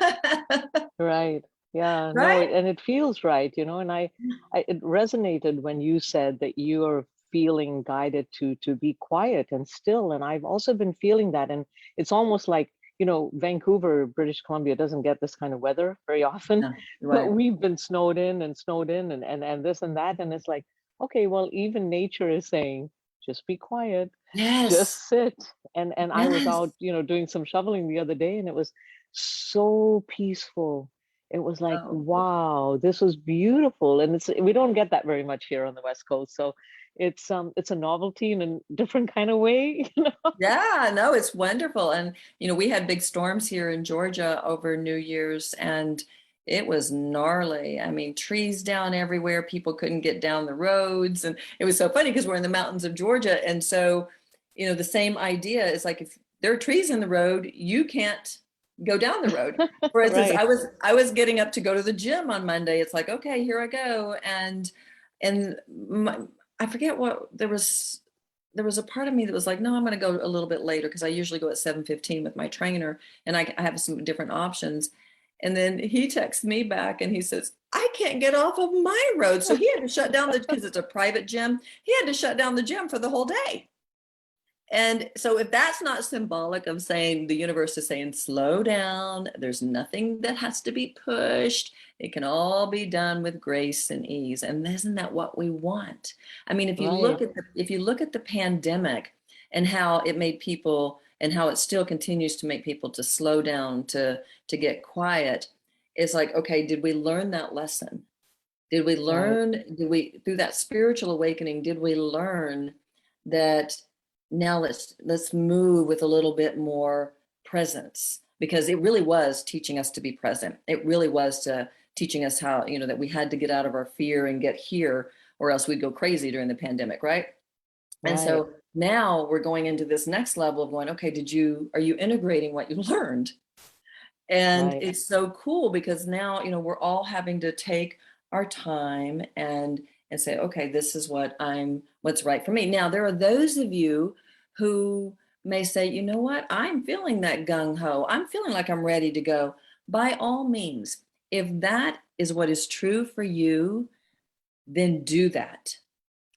right, yeah, no, Right? and it feels right, and it resonated when you said that you are feeling guided to be quiet and still, and I've also been feeling that, and it's almost like Vancouver, British Columbia doesn't get this kind of weather very often, Yeah, but right. we've been snowed in and this and that, and it's like, okay, well, even nature is saying, just be quiet, Yes. just sit. And I was Yes. out, doing some shoveling the other day, and it was so peaceful. It was like, Oh, wow, this was beautiful. And we don't get that very much here on the West Coast. So it's a novelty in a different kind of way, yeah, no, it's wonderful. And, we had big storms here in Georgia over New Year's and it was gnarly. I mean, trees down everywhere. People couldn't get down the roads. And it was so funny because we're in the mountains of Georgia. And so, the same idea is like if there are trees in the road, you can't go down the road. For instance, Right. I was getting up to go to the gym on Monday. It's like, okay, here I go. And I forget what there was there was a part of me that was like, no, I'm going to go a little bit later because I usually go at 7:15 with my trainer, and I have some different options. And then he texts me back and he says, I can't get off of my road. So he had to shut down because it's a private gym. He had to shut down the gym for the whole day. And so if that's not symbolic of saying the universe is saying, slow down, there's nothing that has to be pushed. It can all be done with grace and ease. And isn't that what we want? I mean, if you Right. look at the pandemic and how it made people and how it still continues to make people to slow down, to get quiet, it's like, okay, did we learn that lesson? Did we Right. learn, through that spiritual awakening, did we learn that now let's move with a little bit more presence? Because it really was teaching us to be present. It really was teaching us how, that we had to get out of our fear and get here, or else we'd go crazy during the pandemic, right? And Right. so now we're going into this next level of going, okay, are you integrating what you learned? And Right. it's so cool because now, we're all having to take our time and say, okay, this is what's right for me. Now, there are those of you who may say, you know what, I'm feeling that gung ho. I'm feeling like I'm ready to go. By all means, if that is what is true for you, then do that.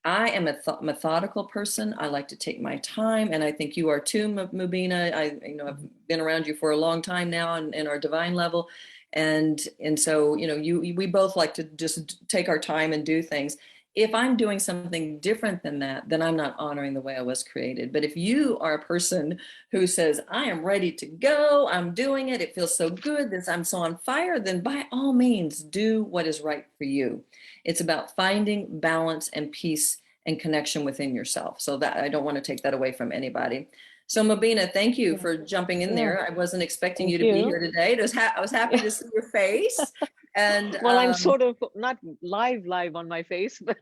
I am a methodical person. I like to take my time, and I think you are too, Mubina. I've been around you for a long time now, in our divine level, and so we both like to just take our time and do things. If I'm doing something different than that, then I'm not honoring the way I was created. But if you are a person who says, I am ready to go, I'm doing it, it feels so good, this I'm so on fire, then by all means do what is right for you. It's about finding balance and peace and connection within yourself. So that I don't want to take that away from anybody. So Mabina, thank you Yeah. for jumping in Yeah. there. I wasn't expecting you Thank to be you. here today. I was happy Yeah. to see your face. And Well, I'm sort of not live on my face, but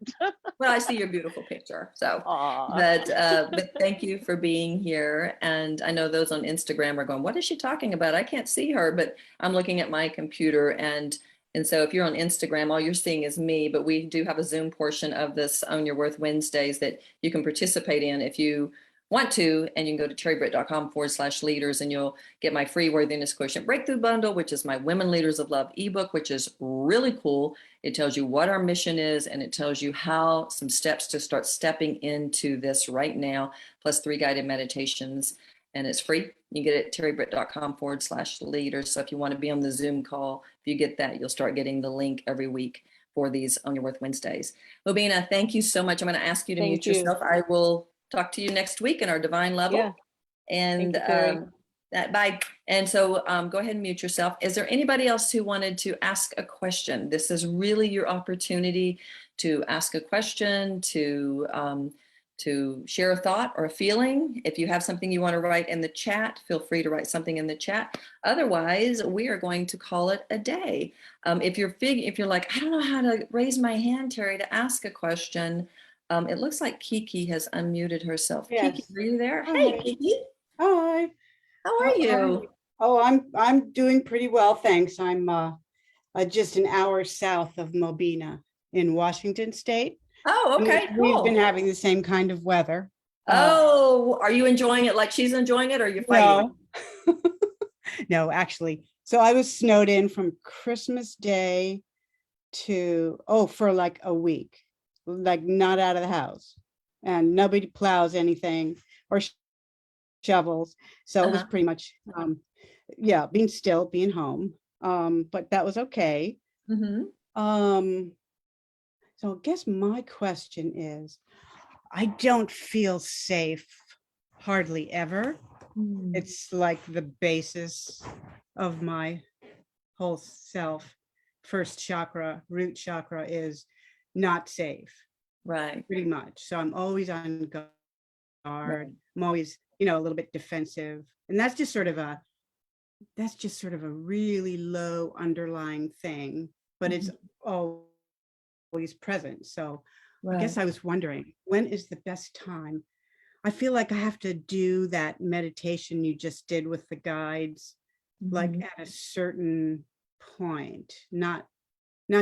well, I see your beautiful picture. So, ah, but thank you for being here. And I know those on Instagram are going, what is she talking about? I can't see her, but I'm looking at my computer, and so if you're on Instagram, all you're seeing is me, but we do have a Zoom portion of this Own Your Worth Wednesdays that you can participate in if you want to, and you can go to terribritt.com/leaders, and you'll get my free worthiness quotient breakthrough bundle, which is my Women Leaders of Love ebook, which is really cool. It tells you what our mission is, and it tells you how some steps to start stepping into this right now, plus 3 guided meditations, and it's free. You get it at terribritt.com/leaders. So if you want to be on the Zoom call, if you get that, you'll start getting the link every week for these Own Your Worth Wednesdays. Mobina, thank you so much. I'm going to ask you to mute thank you. yourself. I will talk to you next week in our divine Yeah. level. Thank And you, Terri. bye. And so go ahead and mute yourself. Is there anybody else who wanted to ask a question? This is really your opportunity to ask a question, to share a thought or a feeling. If you have something you want to write in the chat, feel free to write something in the chat. Otherwise, we are going to call it a day. If you're like, I don't know how to raise my hand, Terri, to ask a question, it looks like Kiki has unmuted herself. Kiki, Yes. are you there? Hey, Hi. Kiki, Hi. how are How are you? you? Oh, I'm doing pretty well, thanks. I'm just an hour south of Mobina in Washington State, Oh, and okay, we've been cool. having the same kind of weather. Oh, are you enjoying it like she's enjoying it, or are you fighting? No, no, actually. So I was snowed in from Christmas Day to for like a week, like not out of the house, and nobody plows anything or shovels. So it was Uh-huh. pretty much being still, being home. But that was okay. Mm-hmm. Um, so I guess my question is, I don't feel safe hardly ever. It's like the basis of my whole self. First chakra, root chakra, is not safe, Right, pretty much. So I'm always on guard. right. I'm always, a little bit defensive. And that's just sort of a really low underlying thing, but it's Mhm. always present. So I guess Right. I was wondering, when is the best time? I feel like I have to do that meditation you just did with the guides, like Mhm. at a certain point, not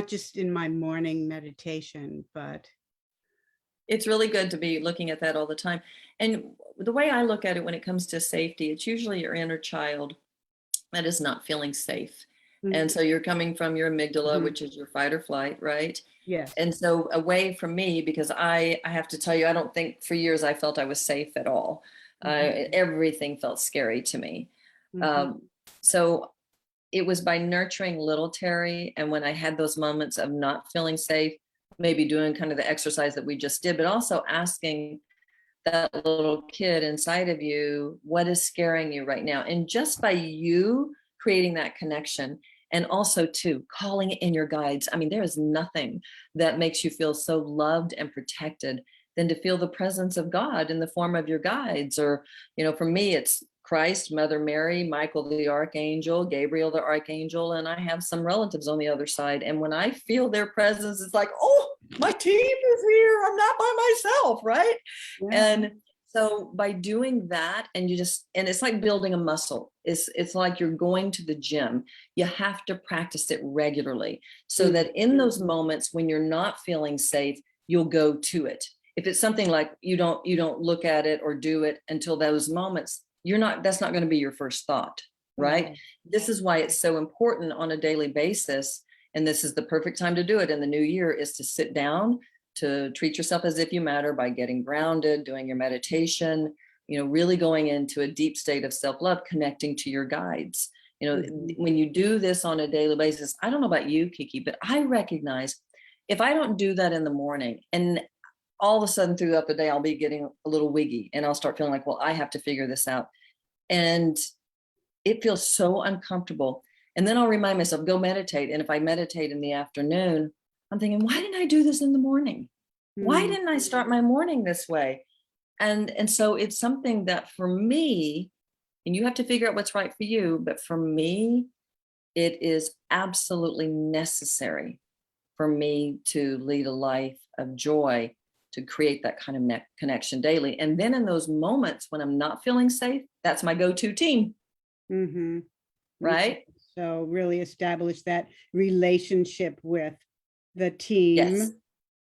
just in my morning meditation, but It's really good to be looking at that all the time. And the way I look at it when it comes to safety, it's usually your inner child that is not feeling safe. And so you're coming from your amygdala, which is your fight or flight, right? Yes. And so away from me, because I have to tell you, I don't think for years I felt I was safe at all. Everything felt scary to me. So it was by nurturing little Terri, and when I had those moments of not feeling safe, maybe doing kind of the exercise that we just did, but also asking that little kid inside of you, what is scaring you right now? And just by you creating that connection, and also too calling in your guides. I mean, there is nothing that makes you feel so loved and protected than to feel the presence of God in the form of your guides. Or, for me, it's Christ, Mother Mary, Michael the Archangel, Gabriel the Archangel, and I have some relatives on the other side. And when I feel their presence, it's like, oh, my team is here. I'm not by myself, right? Yeah. And so by doing that, and it's like building a muscle. It's like you're going to the gym. You have to practice it regularly so that in those moments when you're not feeling safe, you'll go to it. If it's something like you don't look at it or do it until those moments, that's not going to be your first thought, right? This is why it's so important on a daily basis. And this is the perfect time to do it in the new year, is to sit down, to treat yourself as if you matter by getting grounded, doing your meditation, really going into a deep state of self-love, connecting to your guides. When you do this on a daily basis, I don't know about you, Kiki, but I recognize if I don't do that in the morning, and all of a sudden throughout the day, I'll be getting a little wiggy and I'll start feeling like, well, I have to figure this out. And it feels so uncomfortable. And then I'll remind myself, go meditate. And if I meditate in the afternoon, I'm thinking, why didn't I do this in the morning? Why didn't I start my morning this way? And so it's something that for me, and you have to figure out what's right for you, but for me, it is absolutely necessary for me to lead a life of joy, to create that kind of connection daily. And then in those moments when I'm not feeling safe, that's my go-to team. Right? So really establish that relationship with the team.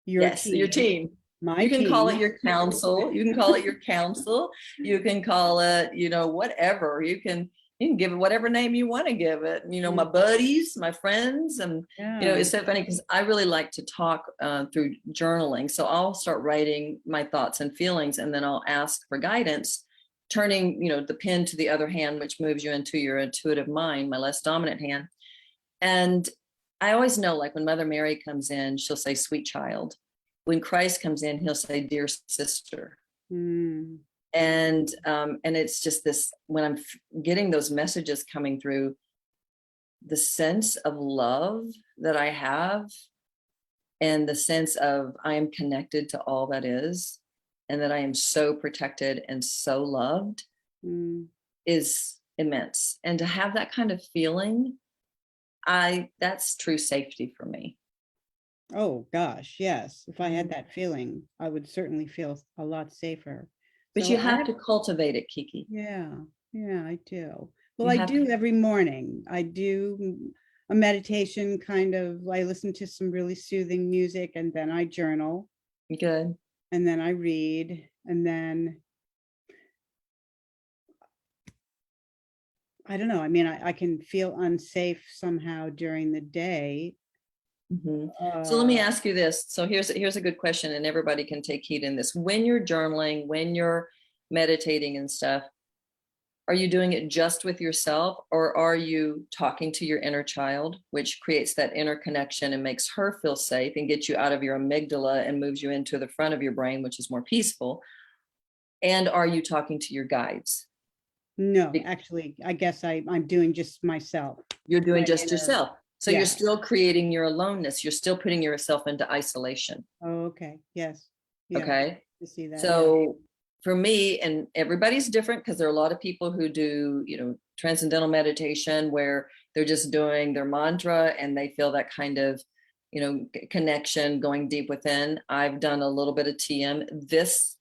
Yes. Your team. You can call it your counsel. You can call it your counsel. You can call it, whatever. You can give it whatever name you want to give it. My buddies, my friends. And, it's so funny because I really like to talk through journaling. So I'll start writing my thoughts and feelings, and then I'll ask for guidance, turning, the pen to the other hand, which moves you into your intuitive mind, my less dominant hand. And I always know, like when Mother Mary comes in, she'll say, sweet child. When Christ comes in, he'll say, dear sister. And it's just this, when I'm getting those messages coming through, the sense of love that I have, and the sense of I am connected to all that is, and that I am so protected and so loved is immense. And to have that kind of feeling, that's true safety for me. Oh gosh, yes. If I had that feeling, I would certainly feel a lot safer. But So you have to cultivate it, Kiki. Yeah, I do. Well, I do every morning. I do a meditation kind of, I listen to some really soothing music, and then I journal. Good. And then I read, and then I don't know. I mean, I can feel unsafe somehow during the day. So let me ask you this. So here's a good question, and everybody can take heed in this. When you're journaling, when you're meditating and stuff, are you doing it just with yourself, or are you talking to your inner child, which creates that inner connection and makes her feel safe and gets you out of your amygdala and moves you into the front of your brain, which is more peaceful? And are you talking to your guides? No, actually, I guess I'm doing just myself. You're doing just yourself. So you're still creating your aloneness. You're still putting yourself into isolation. Oh, okay. Yes. Okay. To see that. So for me, and everybody's different, because there are a lot of people who do, transcendental meditation where they're just doing their mantra and they feel that kind of, connection going deep within. I've done a little bit of TM. This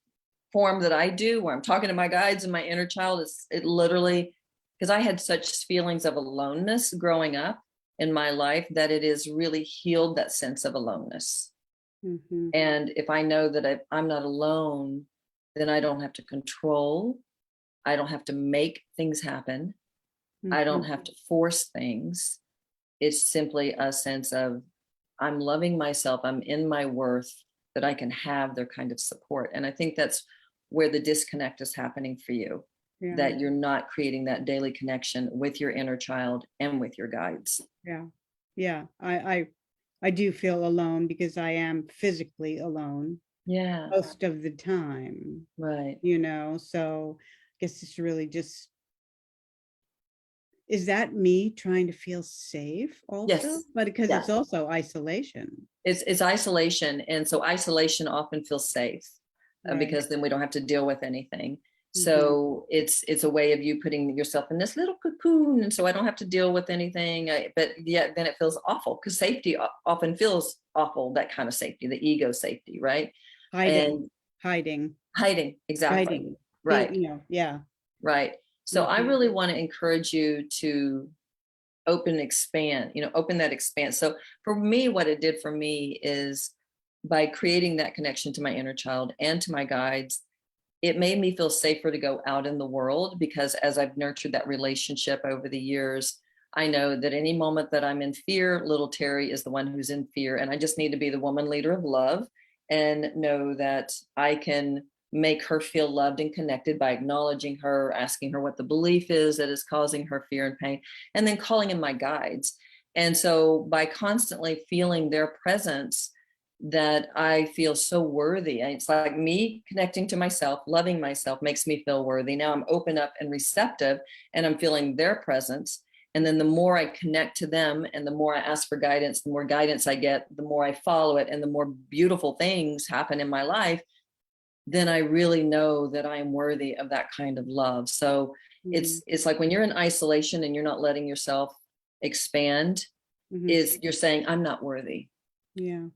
form that I do, where I'm talking to my guides and my inner child, it literally, because I had such feelings of aloneness growing up in my life, that it has really healed that sense of aloneness. Mhm. And if I know that I'm not alone, then I don't have to control. I don't have to make things happen. I don't Mhm. have to force things. It's simply a sense of I'm loving myself. I'm in my worth, that I can have their kind of support. And I think that's where the disconnect is happening for you, Yeah. that you're not creating that daily connection with your inner child and with your guides. Yeah. Yeah. I do feel alone because I am physically alone Yeah, most of the time, right. so I guess it's really just, is that me trying to feel safe also? Yes. But because Yeah. it's also isolation. It's isolation. And so isolation often feels safe Right. because then we don't have to deal with anything. Mhm. So it's a way of you putting yourself in this little cocoon. And so I don't have to deal with anything. But yet then it feels awful because safety often feels awful, that kind of safety, the ego safety, right? Hiding, And hiding, hiding, exactly. hiding. Feel, Right, yeah. right. So I Mhm. really want to encourage you to open, expand, open that expanse. So for me, what it did for me is by creating that connection to my inner child and to my guides, it made me feel safer to go out in the world, because as I've nurtured that relationship over the years, I know that any moment that I'm in fear, little Terri is the one who's in fear. And I just need to be the woman leader of love and know that I can make her feel loved and connected by acknowledging her, asking her what the belief is that is causing her fear and pain, and then calling in my guides. And so by constantly feeling their presence, that I feel so worthy. And it's like me connecting to myself, loving myself makes me feel worthy. Now I'm open up and receptive, and I'm feeling their presence. And then the more I connect to them and the more I ask for guidance, the more guidance I get, the more I follow it, and the more beautiful things happen in my life, then I really know that I am worthy of that kind of love. So Mm. it's like when you're in isolation and you're not letting yourself expand, Mhm. is you're saying, I'm not worthy. Yeah.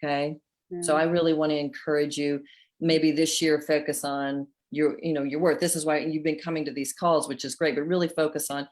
Okay. So Yeah. I really want to encourage you, maybe this year, focus on your worth. This is why you've been coming to these calls, which is great, but really focus on,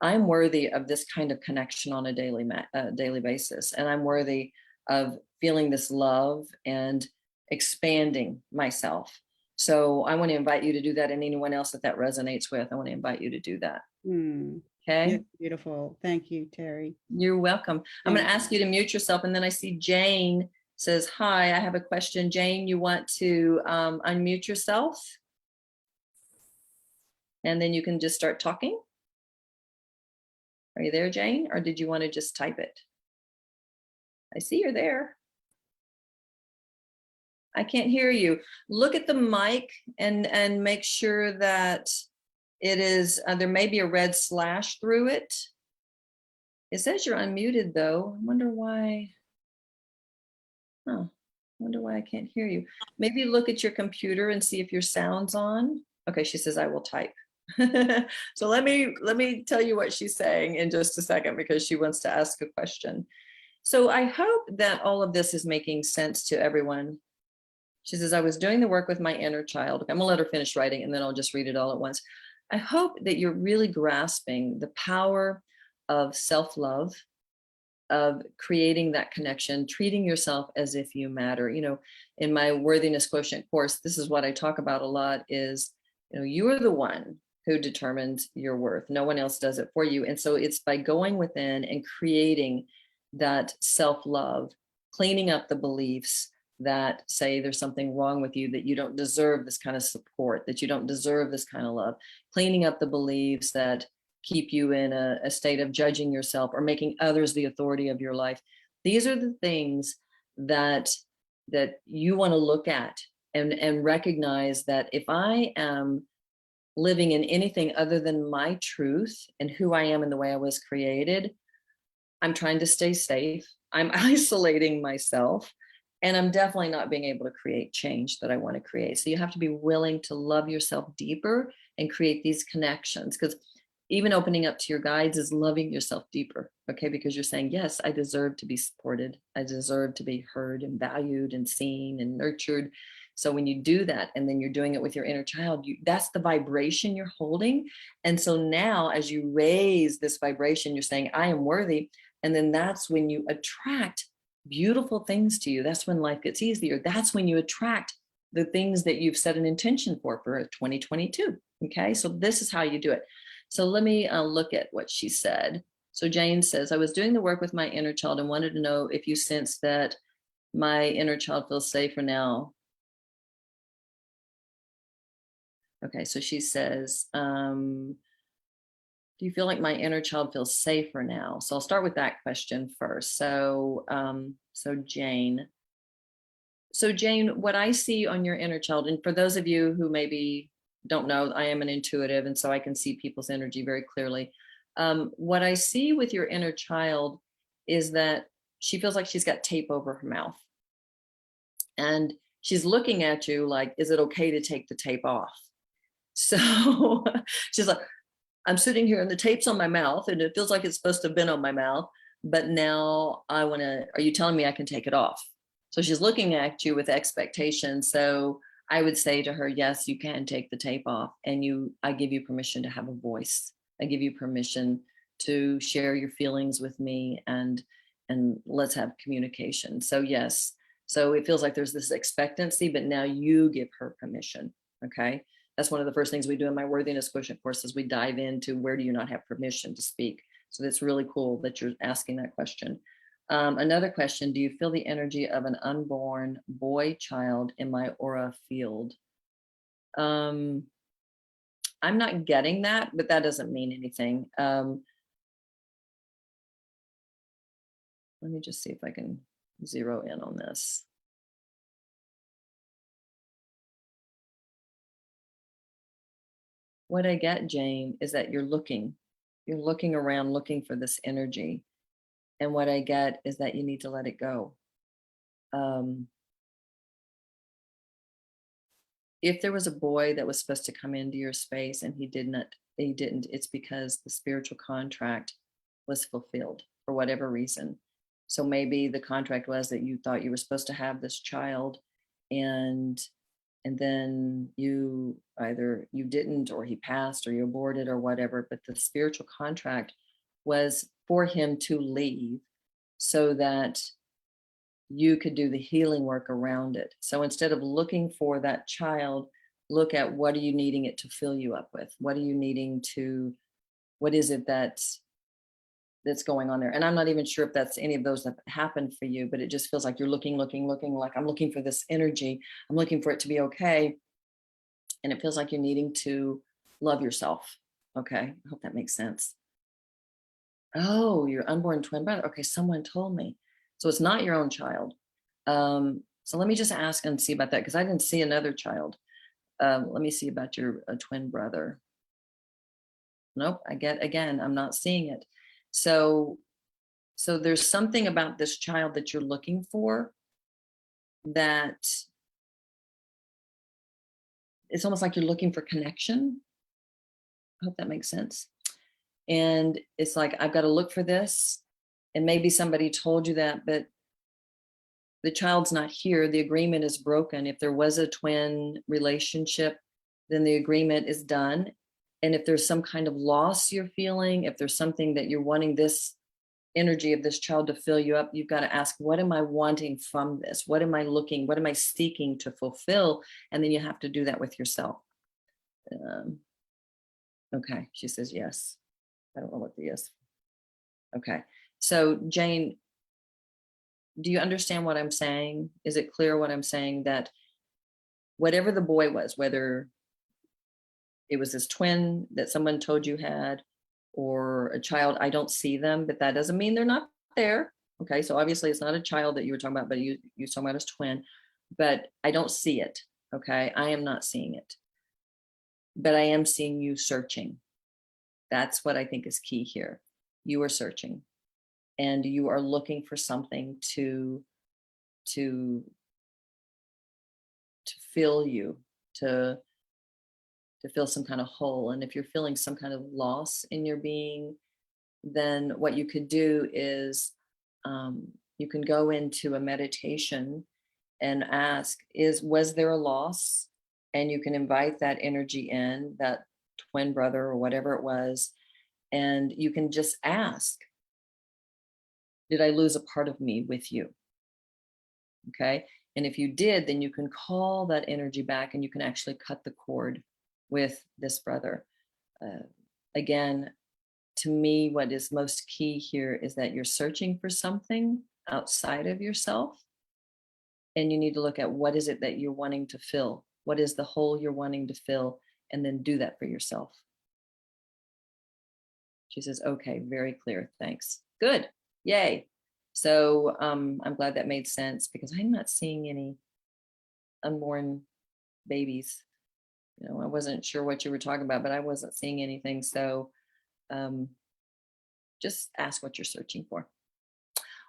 I'm worthy of this kind of connection on a daily basis. And I'm worthy of feeling this love and expanding myself. So I want to invite you to do that, and anyone else that resonates with, I want to invite you to do that. Mm. Yeah, Okay. beautiful. Thank you, Terri. You're welcome. I'm going Thank to ask you to mute yourself. And then I see Jane says, hi, I have a question. Jane, you want to unmute yourself? And then you can just start talking. Are you there, Jane? Or did you want to just type it? I see you're there. I can't hear you. Look at the mic and make sure that it is, there may be a red slash through it. It says you're unmuted though. I wonder why. Huh. I wonder why I can't hear you. Maybe look at your computer and see if your sound's on. Okay, she says I will type. So let me tell you what she's saying in just a second, because she wants to ask a question. So I hope that all of this is making sense to everyone. She says, I was doing the work with my inner child. Okay, I'm gonna let her finish writing and then I'll just read it all at once. I hope that you're really grasping the power of self-love, of creating that connection, treating yourself as if you matter. In my worthiness quotient course, this is what I talk about a lot is, you are the one who determines your worth. No one else does it for you. And so it's by going within and creating that self-love, cleaning up the beliefs that say there's something wrong with you, that you don't deserve this kind of support, that you don't deserve this kind of love, cleaning up the beliefs that keep you in a state of judging yourself or making others the authority of your life. These are the things that you want to look at and recognize that if I am living in anything other than my truth and who I am and the way I was created, I'm trying to stay safe. I'm isolating myself, and I'm definitely not being able to create change that I want to create. So you have to be willing to love yourself deeper and create these connections, because even opening up to your guides is loving yourself deeper. Okay. Because you're saying, yes, I deserve to be supported. I deserve to be heard and valued and seen and nurtured. So when you do that, and then you're doing it with your inner child, that's the vibration you're holding. And so now as you raise this vibration, you're saying, I am worthy. And then that's when you attract beautiful things to you. That's when life gets easier. That's when you attract the things that you've set an intention for 2022. Okay, so this is how you do it. So let me look at what she said. So Jane says, I was doing the work with my inner child and wanted to know if you sense that my inner child feels safer now. Okay, so she says, do you feel like my inner child feels safer now? So I'll start with that question first. So, Jane, what I see on your inner child, and for those of you who maybe don't know, I am an intuitive, and so I can see people's energy very clearly. What I see with your inner child is that she feels like she's got tape over her mouth. And she's looking at you like, is it okay to take the tape off? So she's like, I'm sitting here and the tape's on my mouth and it feels like it's supposed to have been on my mouth, but now are you telling me I can take it off? So she's looking at you with expectation. So I would say to her, yes, you can take the tape off, and I give you permission to have a voice. I give you permission to share your feelings with me, and let's have communication. So yes, so it feels like there's this expectancy, but now you give her permission. Okay. That's one of the first things we do in my worthiness quotient course is we dive into where do you not have permission to speak. So that's really cool that you're asking that question. Another question, do you feel the energy of an unborn boy child in my aura field? I'm not getting that, but that doesn't mean anything. Let me just see if I can zero in on this. What I get, Jane, is that you're looking around looking for this energy. And what I get is that you need to let it go. If there was a boy that was supposed to come into your space and he didn't, it's because the spiritual contract was fulfilled for whatever reason. So maybe the contract was that you thought you were supposed to have this child, and then you didn't, or he passed, or you aborted, or whatever, but the spiritual contract was for him to leave so that you could do the healing work around it. So instead of looking for that child, look at what are you needing it to fill you up with? What is it that's going on there? And I'm not even sure if that's any of those that happened for you, but it just feels like you're looking, like I'm looking for this energy. I'm looking for it to be okay. And it feels like you're needing to love yourself. Okay. I hope that makes sense. Oh, your unborn twin brother. Okay. Someone told me. So it's not your own child. So let me just ask and see about that, because I didn't see another child. Let me see about your twin brother. Nope. I'm not seeing it. So there's something about this child that you're looking for that it's almost like you're looking for connection. I hope that makes sense. And it's like, I've got to look for this. And maybe somebody told you that, but the child's not here. The agreement is broken. If there was a twin relationship, then the agreement is done. And if there's some kind of loss you're feeling, if there's something that you're wanting this energy of this child to fill you up, you've got to ask, what am I wanting from this? What am I seeking to fulfill? And then you have to do that with yourself. Okay, she says yes. I don't know what the yes. Okay, so Jane, do you understand what I'm saying? Is it clear what I'm saying? That whatever the boy was, whether it was this twin that someone told you had, or a child, I don't see them, but that doesn't mean they're not there. Okay, so obviously it's not a child that you were talking about, but you're talking about as twin, but I don't see it. Okay, I am not seeing it, but I am seeing you searching. That's what I think is key here. You are searching, and you are looking for something to fill you, to fill some kind of hole. And if you're feeling some kind of loss in your being, then what you could do is you can go into a meditation and ask, was there a loss? And you can invite that energy in, that twin brother or whatever it was, and you can just ask, did I lose a part of me with you? Okay. And if you did, then you can call that energy back and you can actually cut the cord with this brother. Again, to me, what is most key here is that you're searching for something outside of yourself. And you need to look at what is it that you're wanting to fill? What is the hole you're wanting to fill? And then do that for yourself. She says, okay, very clear. Thanks. Good. Yay. So I'm glad that made sense because I'm not seeing any unborn babies. You know, I wasn't sure what you were talking about, but I wasn't seeing anything. So just ask what you're searching for.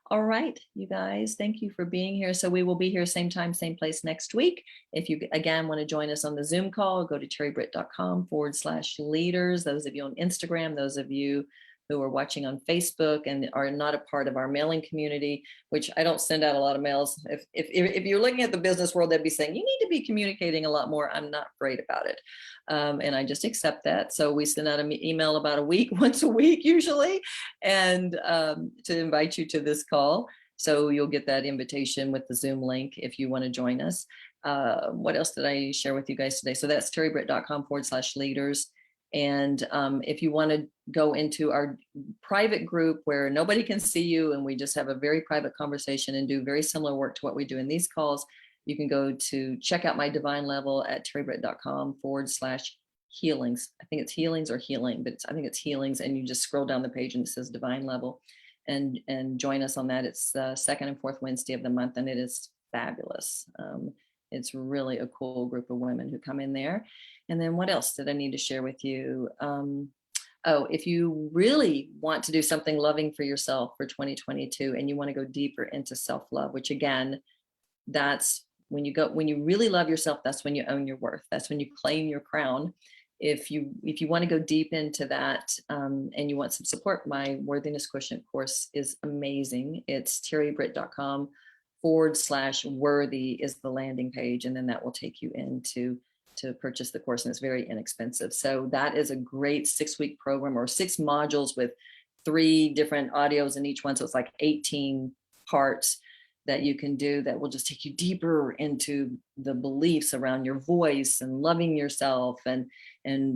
All right, you guys, thank you for being here. So we will be here same time, same place next week. If you, again, want to join us on the Zoom call, go to terribritt.com/leaders. Those of you on Instagram, those of you who are watching on Facebook and are not a part of our mailing community, which I don't send out a lot of mails. If you're looking at the business world, they'd be saying, you need to be communicating a lot more. I'm not great about it. And I just accept that. So we send out an email about a week, once a week usually, and to invite you to this call. So you'll get that invitation with the Zoom link if you want to join us. What else did I share with you guys today? So that's terribritt.com/leaders. And if you want to go into our private group where nobody can see you and we just have a very private conversation and do very similar work to what we do in these calls, you can go to check out my divine level at terribritt.com/healings. I think it's healings or healing, but I think it's healings. And you just scroll down the page and it says divine level and join us on that. It's the second and fourth Wednesday of the month and it is fabulous. It's really a cool group of women who come in there. And then what else did I need to share with you? Oh, if you really want to do something loving for yourself for 2022 and you want to go deeper into self-love, which again, that's when you really love yourself, that's when you own your worth. That's when you claim your crown. If you want to go deep into that and you want some support, my Worthiness Quotient course is amazing. It's terribritt.com/worthy is the landing page. And then that will take you into to purchase the course, and it's very inexpensive. So that is a great 6-week program or 6 modules with 3 different audios in each one. So it's like 18 parts that you can do that will just take you deeper into the beliefs around your voice and loving yourself and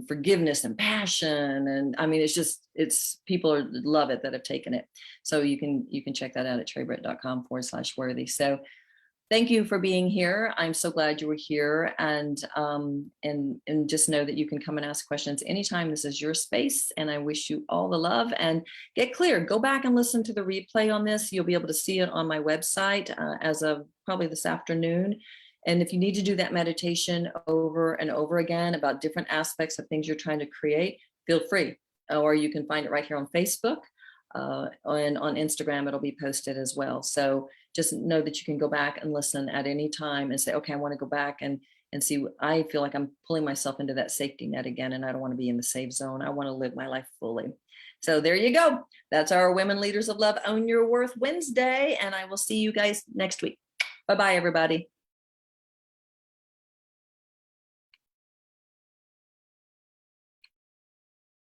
forgiveness and passion. And I mean, it's people love it that have taken it. So you can check that out at terribritt.com/worthy. So thank you for being here. I'm so glad you were here, and just know that you can come and ask questions anytime. This is your space, and I wish you all the love and get clear. Go back and listen to the replay on this. You'll be able to see it on my website as of probably this afternoon. And if you need to do that meditation over and over again about different aspects of things you're trying to create, feel free. Or you can find it right here on Facebook. And on Instagram, it'll be posted as well. So just know that you can go back and listen at any time and say, okay, I want to go back and see. I feel like I'm pulling myself into that safety net again, and I don't want to be in the safe zone. I want to live my life fully. So there you go. That's our Women Leaders of Love Own Your Worth Wednesday. And I will see you guys next week. Bye-bye, everybody.